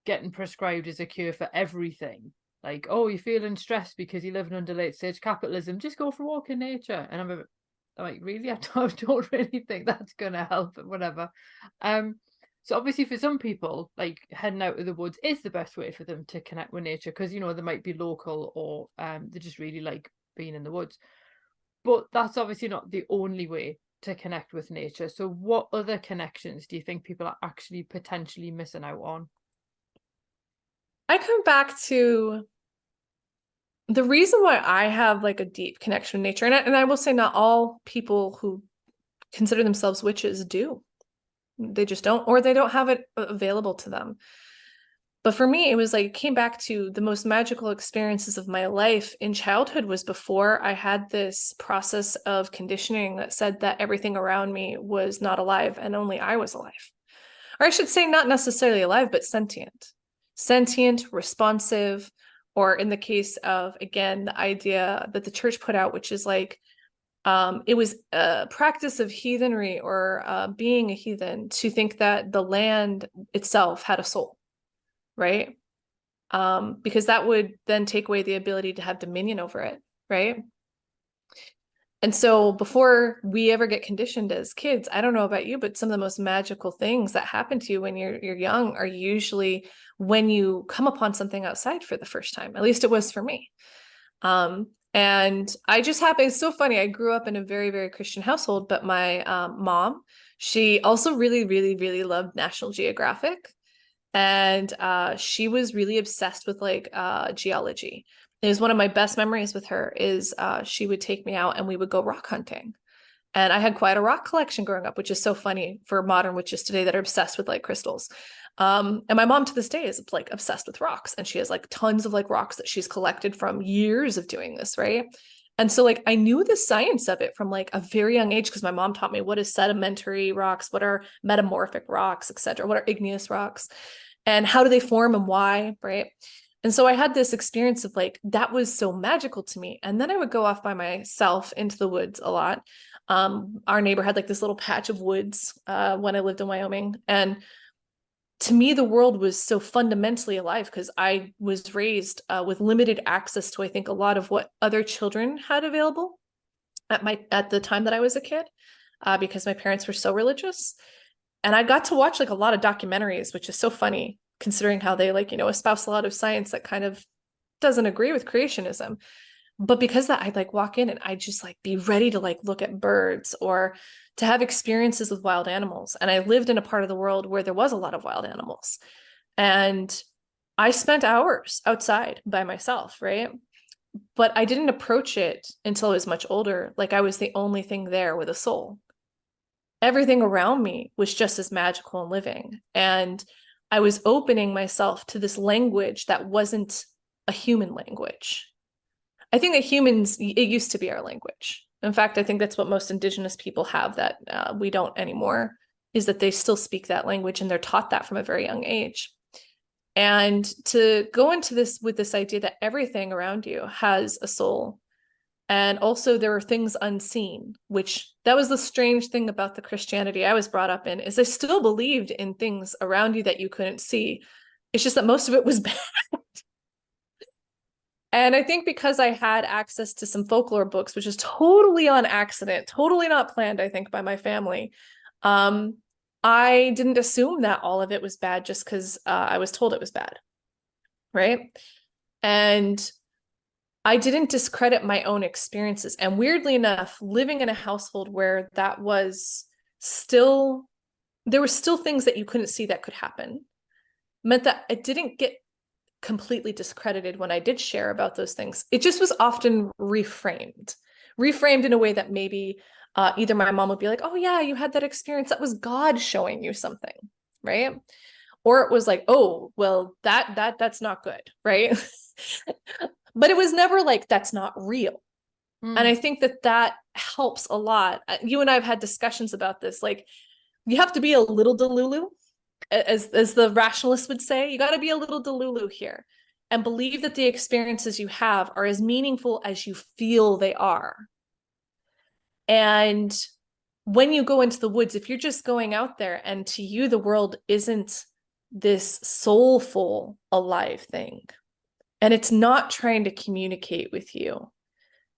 Speaker 1: getting prescribed as a cure for everything. Like, oh, you're feeling stressed because you're living under late stage capitalism, just go for a walk in nature. And I'm like, really? I don't really think that's gonna help, whatever. So obviously for some people, like heading out of the woods is the best way for them to connect with nature, because you know they might be local, or they just really like being in the woods. But that's obviously not the only way to connect with nature. So what other connections do you think people are actually potentially missing out on?
Speaker 2: I come back to the reason why I have like a deep connection with nature, and I will say not all people who consider themselves witches do. They just don't, or they don't have it available to them. But for me, it was like, it came back to the most magical experiences of my life in childhood was before I had this process of conditioning that said that everything around me was not alive and only I was alive. Or I should say not necessarily alive, but sentient. Sentient, responsive, or in the case of, again, the idea that the church put out, which is like, it was a practice of heathenry or being a heathen to think that the land itself had a soul, right? Because that would then take away the ability to have dominion over it, right? And so before we ever get conditioned as kids, I don't know about you, but some of the most magical things that happen to you when you're young are usually when you come upon something outside for the first time. At least it was for me. And I just happened, it's so funny. I grew up in a very, very Christian household, but my mom, she also really, really, really loved National Geographic. And she was really obsessed with like geology. It was one of my best memories with her is she would take me out and we would go rock hunting. And I had quite a rock collection growing up, which is so funny for modern witches today that are obsessed with like crystals. And my mom to this day is like obsessed with rocks, and she has like tons of like rocks that she's collected from years of doing this, right? And so like I knew the science of it from like a very young age because my mom taught me what is sedimentary rocks, what are metamorphic rocks, etc., what are igneous rocks, and how do they form and why, right? And so I had this experience of like, that was so magical to me. And then I would go off by myself into the woods a lot. Our neighbor had like this little patch of woods when I lived in Wyoming. And to me, the world was so fundamentally alive because I was raised with limited access to, I think, a lot of what other children had available at the time that I was a kid, because my parents were so religious. And I got to watch like a lot of documentaries, which is so funny considering how they like, espouse a lot of science that kind of doesn't agree with creationism. But because that, I'd like walk in and I'd just like be ready to like look at birds or to have experiences with wild animals. And I lived in a part of the world where there was a lot of wild animals. And I spent hours outside by myself, right? But I didn't approach it until I was much older. Like I was the only thing there with a soul. Everything around me was just as magical and living. And I was opening myself to this language that wasn't a human language. I think that humans, it used to be our language. In fact, I think that's what most indigenous people have that we don't anymore, is that they still speak that language and they're taught that from a very young age. And to go into this with this idea that everything around you has a soul, and also there are things unseen, which that was the strange thing about the Christianity I was brought up in, is I still believed in things around you that you couldn't see. It's just that most of it was bad. And I think because I had access to some folklore books, which is totally on accident, totally not planned, I think, by my family, I didn't assume that all of it was bad just because I was told it was bad, right? And I didn't discredit my own experiences. And weirdly enough, living in a household where that was still, there were still things that you couldn't see that could happen, meant that it didn't get completely discredited when I did share about those things. It just was often reframed in a way that maybe either my mom would be like, oh yeah, you had that experience. That was God showing you something, right? Or it was like, oh, well, that's not good, right? But it was never like, that's not real. And I think that helps a lot. You and I have had discussions about this. Like, you have to be a little delulu, as the rationalists would say. You got to be a little delulu here and believe that the experiences you have are as meaningful as you feel they are. And when you go into the woods, if you're just going out there and to you the world isn't this soulful, alive thing, and it's not trying to communicate with you,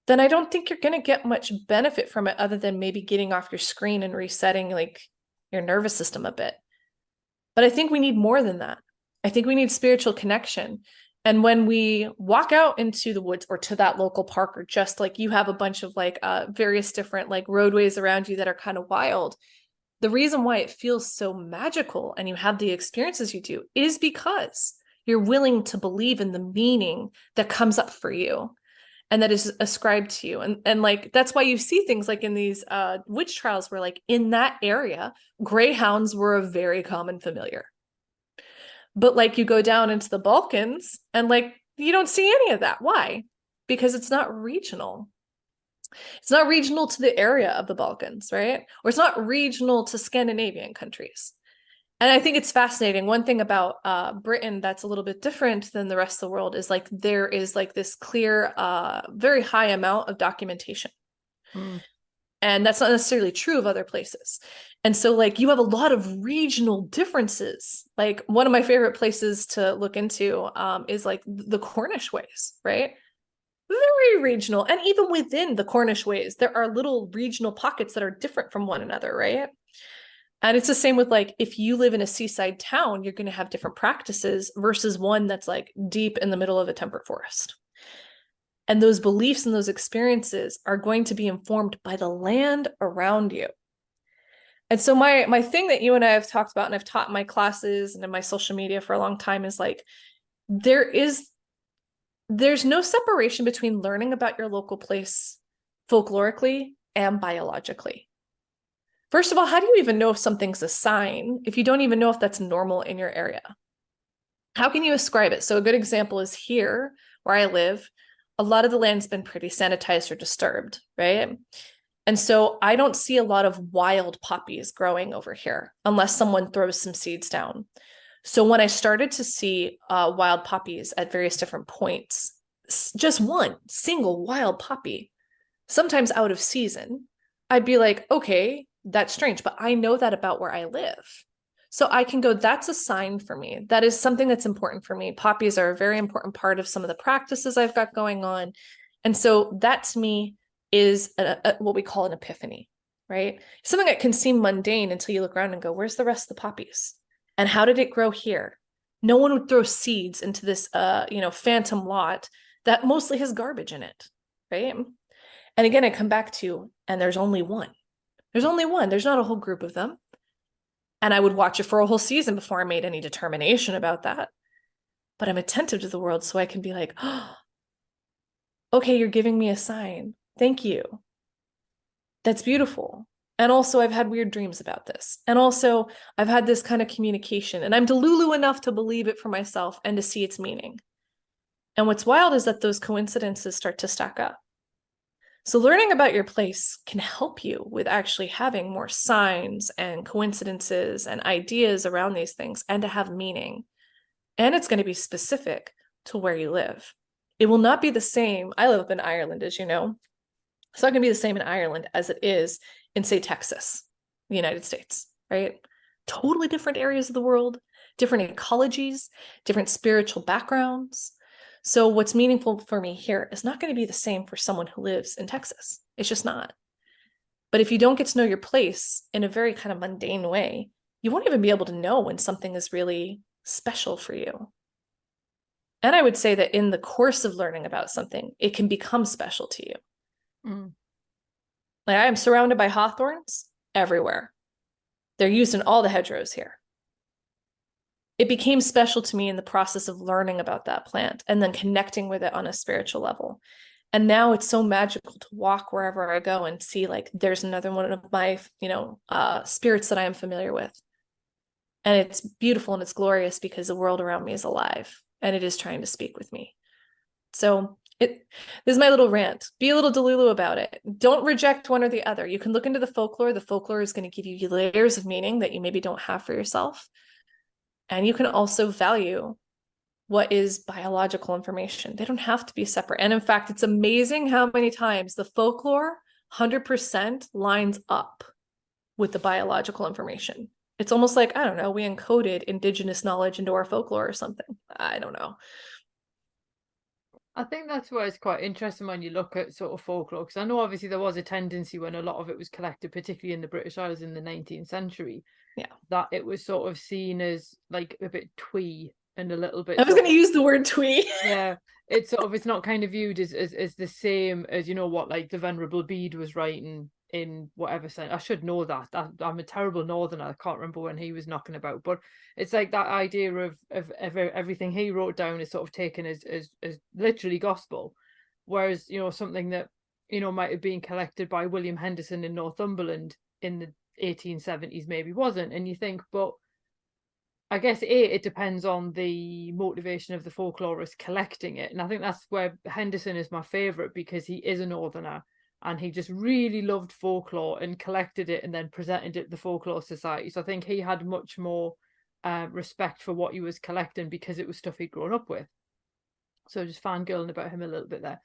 Speaker 2: then I don't think you're going to get much benefit from it other than maybe getting off your screen and resetting like your nervous system a bit. But I think we need more than that. I think we need spiritual connection. And when we walk out into the woods or to that local park, or just like you have a bunch of like various different like roadways around you that are kind of wild, the reason why it feels so magical and you have the experiences you do is because you're willing to believe in the meaning that comes up for you and that is ascribed to you. And like, that's why you see things like in these witch trials where like in that area, greyhounds were a very common familiar. But like you go down into the Balkans and like, you don't see any of that. Why? Because it's not regional. It's not regional to the area of the Balkans, right? Or it's not regional to Scandinavian countries. And I think it's fascinating. One thing about Britain that's a little bit different than the rest of the world is like there is like this clear, very high amount of documentation. And that's not necessarily true of other places. And so like you have a lot of regional differences. Like one of my favorite places to look into is like the Cornish ways, right? Very regional. And even within the Cornish ways, there are little regional pockets that are different from one another, right? And it's the same with like, if you live in a seaside town, you're going to have different practices versus one that's like deep in the middle of a temperate forest. And those beliefs and those experiences are going to be informed by the land around you. And so my thing that you and I have talked about, and I've taught in my classes and in my social media for a long time, is like, there's no separation between learning about your local place folklorically and biologically. First of all, how do you even know if something's a sign if you don't even know if that's normal in your area? How can you ascribe it? So a good example is here where I live, a lot of the land's been pretty sanitized or disturbed, right? And so I don't see a lot of wild poppies growing over here unless someone throws some seeds down. So when I started to see wild poppies at various different points, just one single wild poppy, sometimes out of season, I'd be like, okay, that's strange, but I know that about where I live. So I can go, that's a sign for me. That is something that's important for me. Poppies are a very important part of some of the practices I've got going on. And so that to me is what we call an epiphany, right? Something that can seem mundane until you look around and go, where's the rest of the poppies? And how did it grow here? No one would throw seeds into this, phantom lot that mostly has garbage in it, right? And again, I come back to, and there's only one. There's only one. There's not a whole group of them. And I would watch it for a whole season before I made any determination about that. But I'm attentive to the world, so I can be like, oh, okay, you're giving me a sign. Thank you. That's beautiful. And also, I've had weird dreams about this. And also, I've had this kind of communication, and I'm delulu enough to believe it for myself and to see its meaning. And what's wild is that those coincidences start to stack up. So learning about your place can help you with actually having more signs and coincidences and ideas around these things and to have meaning. And it's going to be specific to where you live. It will not be the same. I live up in Ireland, as you know. It's not going to be the same in Ireland as it is in, say, Texas, the United States, right? Totally different areas of the world, different ecologies, different spiritual backgrounds. So what's meaningful for me here is not going to be the same for someone who lives in Texas. It's just not. But if you don't get to know your place in a very kind of mundane way, you won't even be able to know when something is really special for you. And I would say that in the course of learning about something, it can become special to you.
Speaker 1: Mm.
Speaker 2: Like, I am surrounded by hawthorns everywhere. They're used in all the hedgerows here. It became special to me in the process of learning about that plant and then connecting with it on a spiritual level. And now it's so magical to walk wherever I go and see, like, there's another one of my, spirits that I am familiar with. And it's beautiful and it's glorious because the world around me is alive and it is trying to speak with me. So this is my little rant. Be a little delulu about it. Don't reject one or the other. You can look into the folklore. The folklore is going to give you layers of meaning that you maybe don't have for yourself. And you can also value what is biological information. They don't have to be separate. And in fact, it's amazing how many times the folklore 100% lines up with the biological information. It's almost like, I don't know, we encoded indigenous knowledge into our folklore or something. I don't know.
Speaker 1: I think that's why it's quite interesting when you look at sort of folklore, because I know obviously there was a tendency when a lot of it was collected, particularly in the British Isles in the 19th century, that it was sort of seen as like a bit twee and a little bit.
Speaker 2: I was going to use the word twee.
Speaker 1: Yeah, it's sort of, it's not kind of viewed as the same as, you know, what like the Venerable Bede was writing in whatever sense. I should know that. I'm a terrible northerner. I can't remember when he was knocking about, but it's like that idea of everything he wrote down is sort of taken as literally gospel, whereas, you know, something that, you know, might have been collected by William Henderson in Northumberland in the 1870s maybe wasn't. And you think, but I guess it depends on the motivation of the folklorist collecting it. And I think that's where Henderson is my favourite, because he is a northerner and he just really loved folklore and collected it and then presented it to the Folklore Society. So I think he had much more respect for what he was collecting because it was stuff he'd grown up with. So just fangirling about him a little bit there.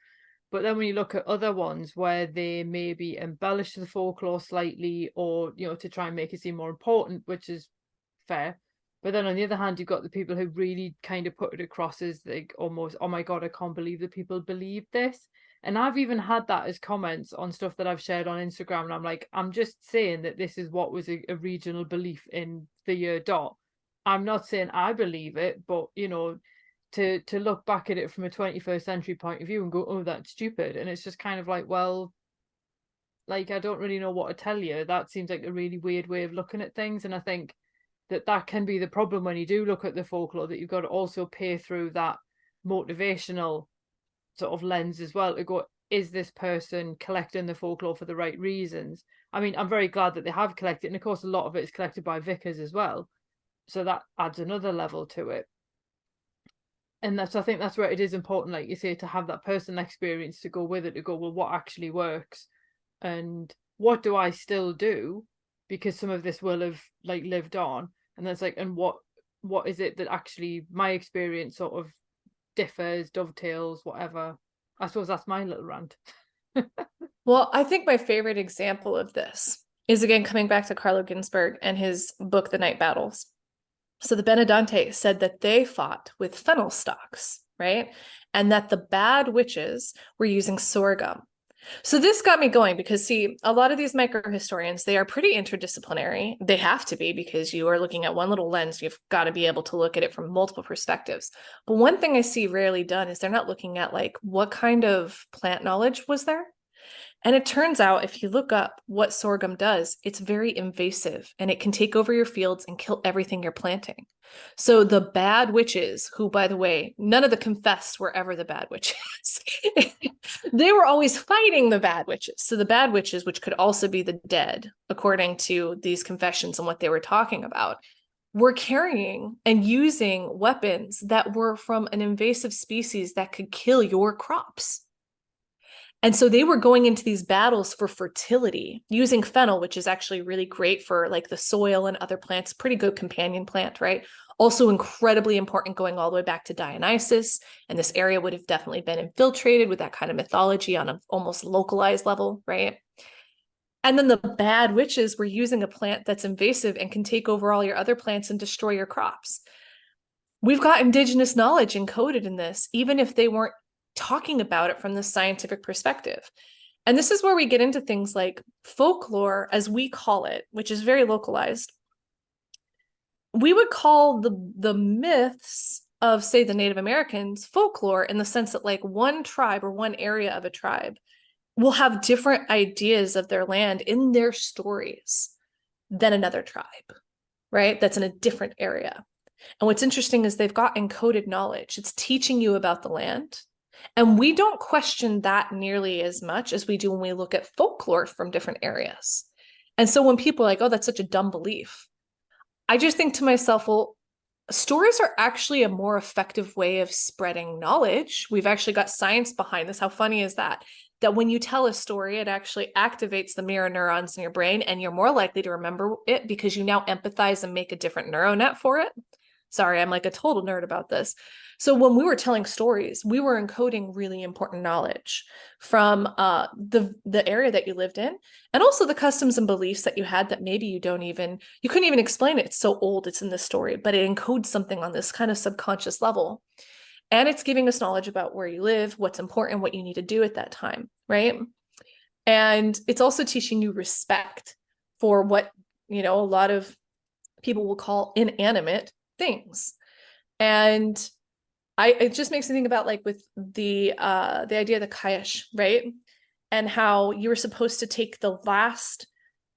Speaker 1: But then when you look at other ones where they maybe embellish the folklore slightly, or, you know, to try and make it seem more important, which is fair. But then on the other hand, you've got the people who really kind of put it across as like almost, oh my God, I can't believe that people believe this. And I've even had that as comments on stuff that I've shared on Instagram. And I'm like, I'm just saying that this is what was a regional belief in the year dot. I'm not saying I believe it, but, you know, to look back at it from a 21st century point of view and go, oh, that's stupid. And it's just kind of like, well, like, I don't really know what to tell you. That seems like a really weird way of looking at things. And I think that can be the problem when you do look at the folklore, that you've got to also pay through that motivational sort of lens as well to go, is this person collecting the folklore for the right reasons? I mean, I'm very glad that they have collected, and of course a lot of it is collected by vicars as well, so that adds another level to it. And that's, I think that's where it is important, like you say, to have that personal experience to go with it, to go, well, what actually works and what do I still do, because some of this will have like lived on. And that's like, and what is it that actually my experience sort of differs, dovetails, whatever. I suppose that's my little rant.
Speaker 2: Well, I think my favorite example of this is, again, coming back to Carlo Ginzburg and his book, The Night Battles. So the Benedante said that they fought with fennel stalks, right? And that the bad witches were using sorghum. So this got me going because, see, a lot of these microhistorians, they are pretty interdisciplinary. They have to be, because you are looking at one little lens. You've got to be able to look at it from multiple perspectives. But one thing I see rarely done is they're not looking at, like, what kind of plant knowledge was there? And it turns out, if you look up what sorghum does, it's very invasive and it can take over your fields and kill everything you're planting. So the bad witches, who, by the way, none of the confessed were ever the bad witches. They were always fighting the bad witches. So the bad witches, which could also be the dead, according to these confessions and what they were talking about, were carrying and using weapons that were from an invasive species that could kill your crops. And so they were going into these battles for fertility using fennel, which is actually really great for like the soil and other plants, pretty good companion plant, right? Also incredibly important going all the way back to Dionysus. And this area would have definitely been infiltrated with that kind of mythology on an almost localized level, right? And then the bad witches were using a plant that's invasive and can take over all your other plants and destroy your crops. We've got indigenous knowledge encoded in this, even if they weren't talking about it from the scientific perspective. And this is where we get into things like folklore, as we call it, which is very localized. We would call the myths of, say, the Native Americans folklore, in the sense that like one tribe or one area of a tribe will have different ideas of their land in their stories than another tribe, right? That's in a different area. And what's interesting is they've got encoded knowledge. It's teaching you about the land. And we don't question that nearly as much as we do when we look at folklore from different areas. And so when people are like, oh, that's such a dumb belief, I just think to myself, well, stories are actually a more effective way of spreading knowledge. We've actually got science behind this. How funny is that? That when you tell a story, it actually activates the mirror neurons in your brain, and you're more likely to remember it because you now empathize and make a different neural net for it. Sorry, I'm like a total nerd about this. So when we were telling stories, we were encoding really important knowledge from the area that you lived in, and also the customs and beliefs that you had that maybe you couldn't even explain it. It's so old, it's in the story, but it encodes something on this kind of subconscious level. And it's giving us knowledge about where you live, what's important, what you need to do at that time, right? And it's also teaching you respect for what, a lot of people will call inanimate things. And it just makes me think about like with the idea of the Kayesh, right? And how you were supposed to take the last,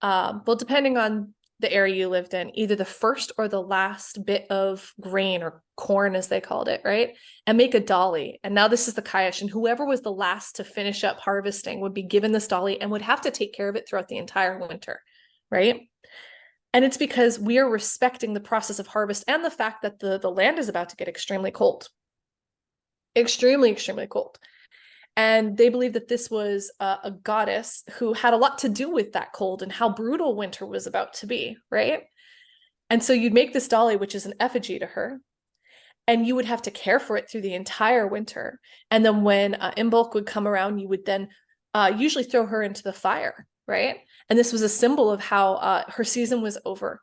Speaker 2: depending on the area you lived in, either the first or the last bit of grain or corn, as they called it, right? And make a dolly. And now this is the Kayesh, and whoever was the last to finish up harvesting would be given this dolly and would have to take care of it throughout the entire winter, right? And it's because we are respecting the process of harvest and the fact that the land is about to get extremely cold. Extremely, extremely cold. And they believe that this was a goddess who had a lot to do with that cold and how brutal winter was about to be, right? And so you'd make this dolly, which is an effigy to her, and you would have to care for it through the entire winter. And then when Imbolc would come around, you would then usually throw her into the fire, right? And this was a symbol of how her season was over.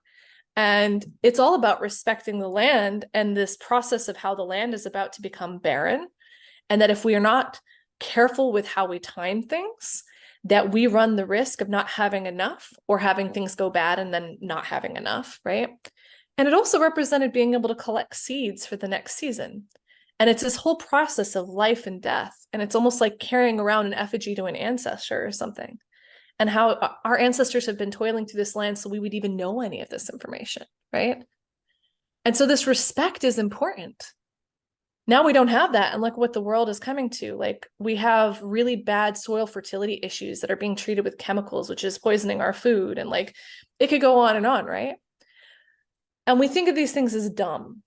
Speaker 2: And it's all about respecting the land and this process of how the land is about to become barren. And that if we are not careful with how we time things, that we run the risk of not having enough or having things go bad and then not having enough, right? And it also represented being able to collect seeds for the next season. And it's this whole process of life and death. And it's almost like carrying around an effigy to an ancestor or something. And how our ancestors have been toiling through this land so we would even know any of this information, right? And so this respect is important. Now we don't have that. And look what the world is coming to. Like, we have really bad soil fertility issues that are being treated with chemicals, which is poisoning our food. And like, it could go on and on, right? And we think of these things as dumb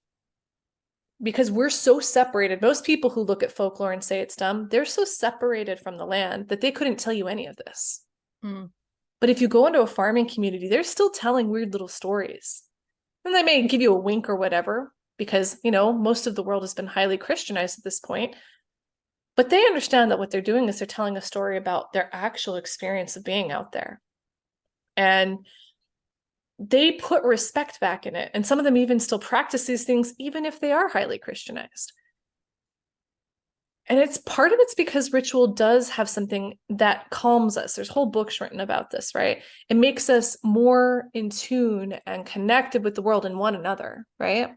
Speaker 2: because we're so separated. Most people who look at folklore and say it's dumb, they're so separated from the land that they couldn't tell you any of this. But if you go into a farming community, they're still telling weird little stories. And they may give you a wink or whatever, because, most of the world has been highly Christianized at this point. But they understand that what they're doing is they're telling a story about their actual experience of being out there. And they put respect back in it. And some of them even still practice these things, even if they are highly Christianized. And it's because ritual does have something that calms us. There's whole books written about this, right? It makes us more in tune and connected with the world and one another, right?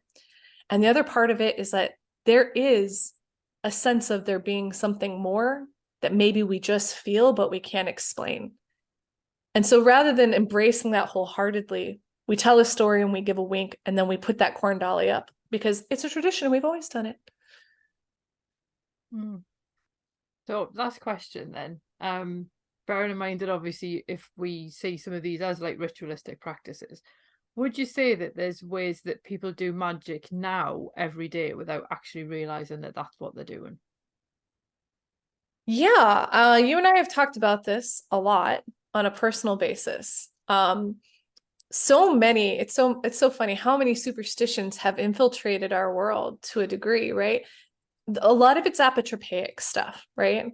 Speaker 2: And the other part of it is that there is a sense of there being something more that maybe we just feel, but we can't explain. And so rather than embracing that wholeheartedly, we tell a story and we give a wink, and then we put that corn dolly up because it's a tradition. We've always done it.
Speaker 1: So last question then. Bearing in mind that obviously if we see some of these as like ritualistic practices, would you say that there's ways that people do magic now every day without actually realizing that that's what they're doing?
Speaker 2: Yeah, you and I have talked about this a lot on a personal basis. So many, it's so funny how many superstitions have infiltrated our world to a degree, right? A lot of it's apotropaic stuff, right?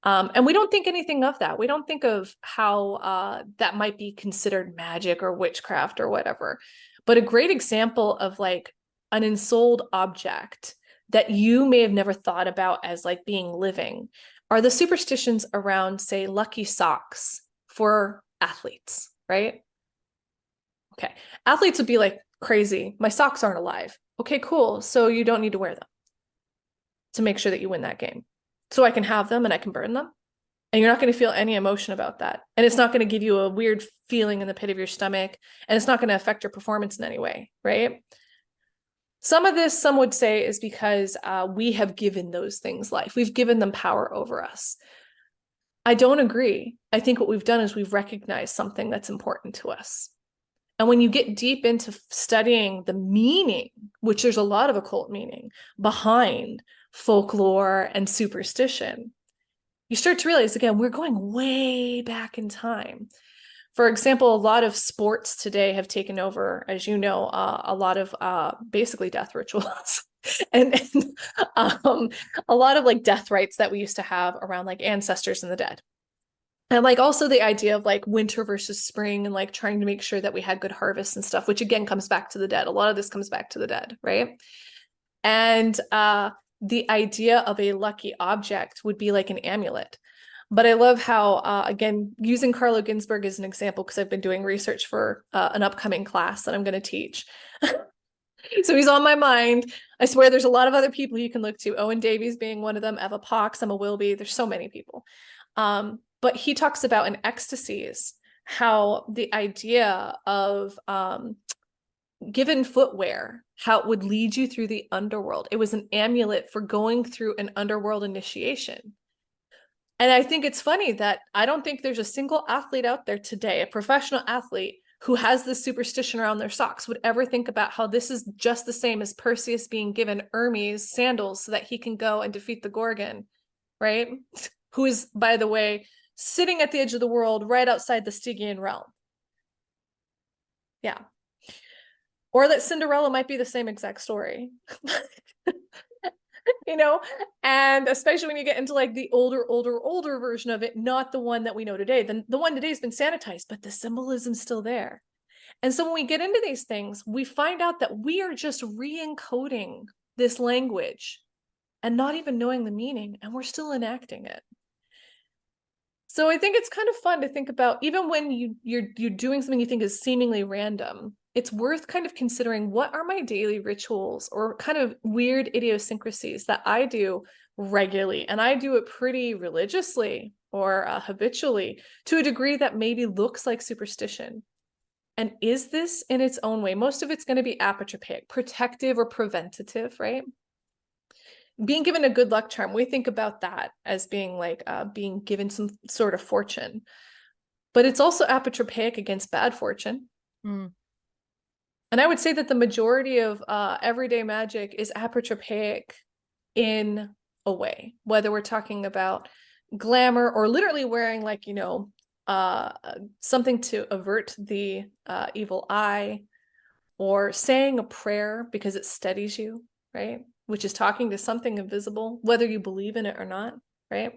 Speaker 2: And we don't think anything of that. We don't think of how that might be considered magic or witchcraft or whatever. But a great example of like an ensouled object that you may have never thought about as like being living are the superstitions around, say, lucky socks for athletes, right? Okay. Athletes would be like, crazy, my socks aren't alive. Okay, cool. So you don't need to wear them to make sure that you win that game. So I can have them and I can burn them. And you're not going to feel any emotion about that. And it's not going to give you a weird feeling in the pit of your stomach. And it's not going to affect your performance in any way, right? Some of this, some would say, is because we have given those things life. We've given them power over us. I don't agree. I think what we've done is we've recognized something that's important to us. And when you get deep into studying the meaning, which there's a lot of occult meaning behind folklore and superstition, you start to realize, again, we're going way back in time. For example, a lot of sports today have taken over, as you know, a lot of basically death rituals and a lot of like death rites that we used to have around like ancestors and the dead. And like also the idea of like winter versus spring and like trying to make sure that we had good harvests and stuff, which again comes back to the dead. A lot of this comes back to the dead, right? And the idea of a lucky object would be like an amulet. But I love how, again, using Carlo Ginzburg as an example, because I've been doing research for an upcoming class that I'm going to teach. So he's on my mind. I swear there's a lot of other people you can look to. Owen Davies being one of them, Eva Pox, Emma Wilby. There's so many people. But he talks about in ecstasies how the idea of given footwear, how it would lead you through the underworld. It was an amulet for going through an underworld initiation. And I think it's funny that I don't think there's a single athlete out there today, a professional athlete, who has this superstition around their socks would ever think about how this is just the same as Perseus being given Hermes sandals so that he can go and defeat the Gorgon, right? Who is, by the way, sitting at the edge of the world right outside the Stygian realm. Yeah. Or that Cinderella might be the same exact story. You know, and especially when you get into like the older version of it, not the one that we know today. The one today has been sanitized, but the symbolism's still there. And so when we get into these things, we find out that we are just re-encoding this language and not even knowing the meaning, and we're still enacting it. So I think it's kind of fun to think about, even when you're doing something you think is seemingly random, it's worth kind of considering, what are my daily rituals or kind of weird idiosyncrasies that I do regularly? And I do it pretty religiously or habitually to a degree that maybe looks like superstition. And is this in its own way? Most of it's going to be apotropaic, protective or preventative, right? Being given a good luck charm, we think about that as being like being given some sort of fortune. But it's also apotropaic against bad fortune.
Speaker 1: Mm.
Speaker 2: And I would say that the majority of everyday magic is apotropaic in a way, whether we're talking about glamour or literally wearing like, you know, something to avert the evil eye, or saying a prayer because it steadies you, right? Which is talking to something invisible, whether you believe in it or not, right?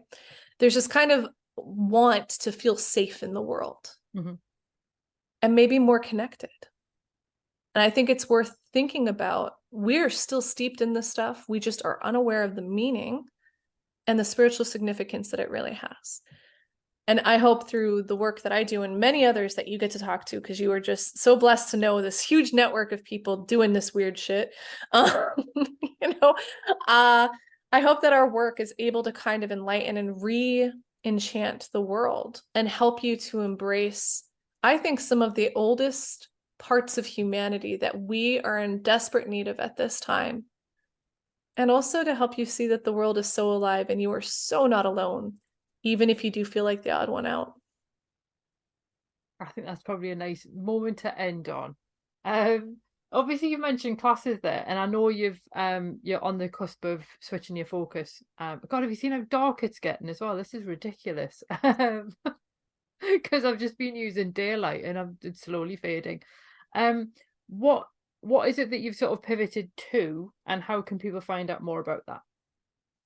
Speaker 2: There's this kind of want to feel safe in the world, and maybe more connected. And I think it's worth thinking about. We're still steeped in this stuff. We just are unaware of the meaning and the spiritual significance that it really has. And I hope through the work that I do and many others that you get to talk to, because you are just so blessed to know this huge network of people doing this weird shit. You know, I hope that our work is able to kind of enlighten and re-enchant the world and help you to embrace, I think, some of the oldest parts of humanity that we are in desperate need of at this time. And also to help you see that the world is so alive and you are so not alone, even if you do feel like the odd one out.
Speaker 1: I think that's probably a nice moment to end on. Um, Obviously you mentioned classes there, and I know you're on the cusp of switching your focus. God, have you seen how dark it's getting as well? This is ridiculous. Because I've just been using daylight and it's slowly fading. Um, what what is it that you've sort of pivoted to, and how can people find out more about that?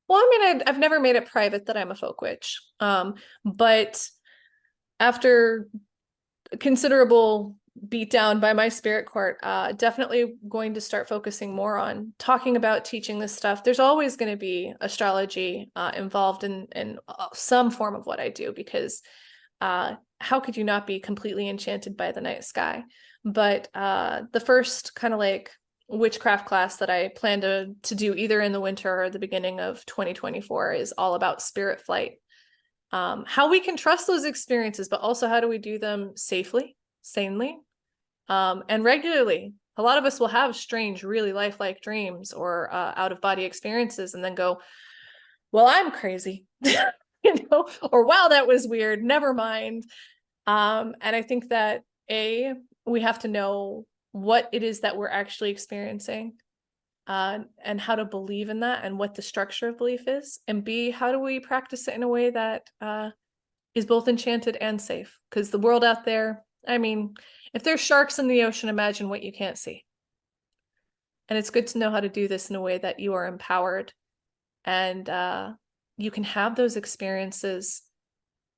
Speaker 2: Well, I mean, I've never made it private that I'm a folk witch. But after considerable beat down by my spirit court, definitely going to start focusing more on talking about teaching this stuff. There's always going to be astrology involved in some form of what I do, because how could you not be completely enchanted by the night sky? But the first kind of like witchcraft class that I plan to do either in the winter or the beginning of 2024 is all about spirit flight. How we can trust those experiences, but also how do we do them safely, sanely, and regularly. A lot of us will have strange, really lifelike dreams or out-of-body experiences and then go, well, I'm crazy, or wow, that was weird, never mind. And I think that we have to know what it is that we're actually experiencing, and how to believe in that and what the structure of belief is. And B, how do we practice it in a way that is both enchanted and safe? Because the world out there, I mean, if there's sharks in the ocean, imagine what you can't see. And it's good to know how to do this in a way that you are empowered and you can have those experiences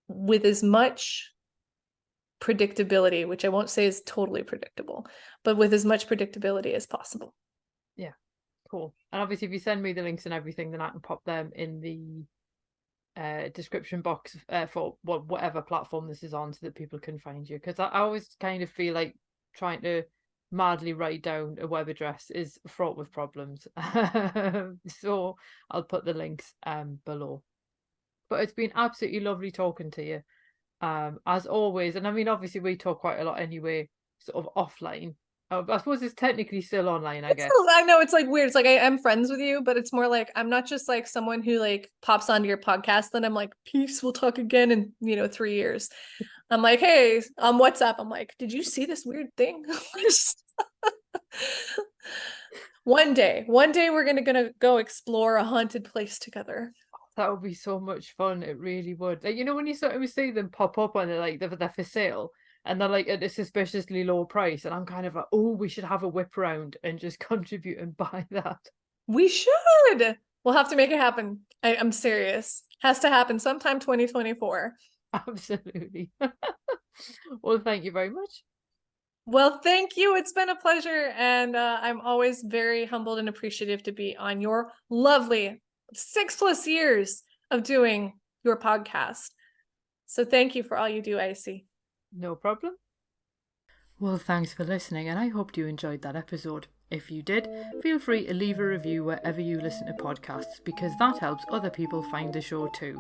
Speaker 2: with as much predictability, which I won't say is totally predictable, but with as much predictability as possible.
Speaker 1: Yeah, cool. And obviously if you send me the links and everything, then I can pop them in the description box for whatever platform this is on, so that people can find you, because I always kind of feel like trying to madly write down a web address is fraught with problems. So I'll put the links below. But it's been absolutely lovely talking to you, as always. And I mean, obviously we talk quite a lot anyway, sort of offline. I suppose it's technically still online, I guess.
Speaker 2: I know it's like weird. It's like I'm friends with you, but it's more like I'm not just like someone who like pops onto your podcast. Then I'm like, peace, we'll talk again in 3 years. I'm like, hey, what's up? I'm like, did you see this weird thing? One day we're gonna go explore a haunted place together.
Speaker 1: That would be so much fun. It really would. Like, when you sort of see them pop up and they're for sale and they're like at a suspiciously low price, and I'm kind of like, oh, we should have a whip round and just contribute and buy that.
Speaker 2: We should. We'll have to make it happen. I'm serious. Has to happen sometime 2024.
Speaker 1: Absolutely. Well, thank you very much.
Speaker 2: Well, thank you. It's been a pleasure. And I'm always very humbled and appreciative to be on your lovely 6+ years of doing your podcast. So thank you for all you do, Icy.
Speaker 1: No problem. Well, thanks for listening, and I hope you enjoyed that episode. If you did, feel free to leave a review wherever you listen to podcasts, because that helps other people find the show too.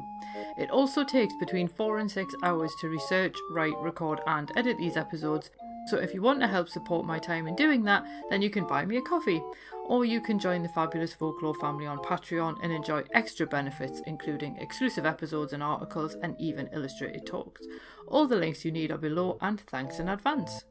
Speaker 1: It also takes between 4 and 6 hours to research, write, record and edit these episodes, so if you want to help support my time in doing that, then you can buy me a coffee. Or you can join the Fabulous Folklore family on Patreon and enjoy extra benefits, including exclusive episodes and articles and even illustrated talks. All the links you need are below, and thanks in advance.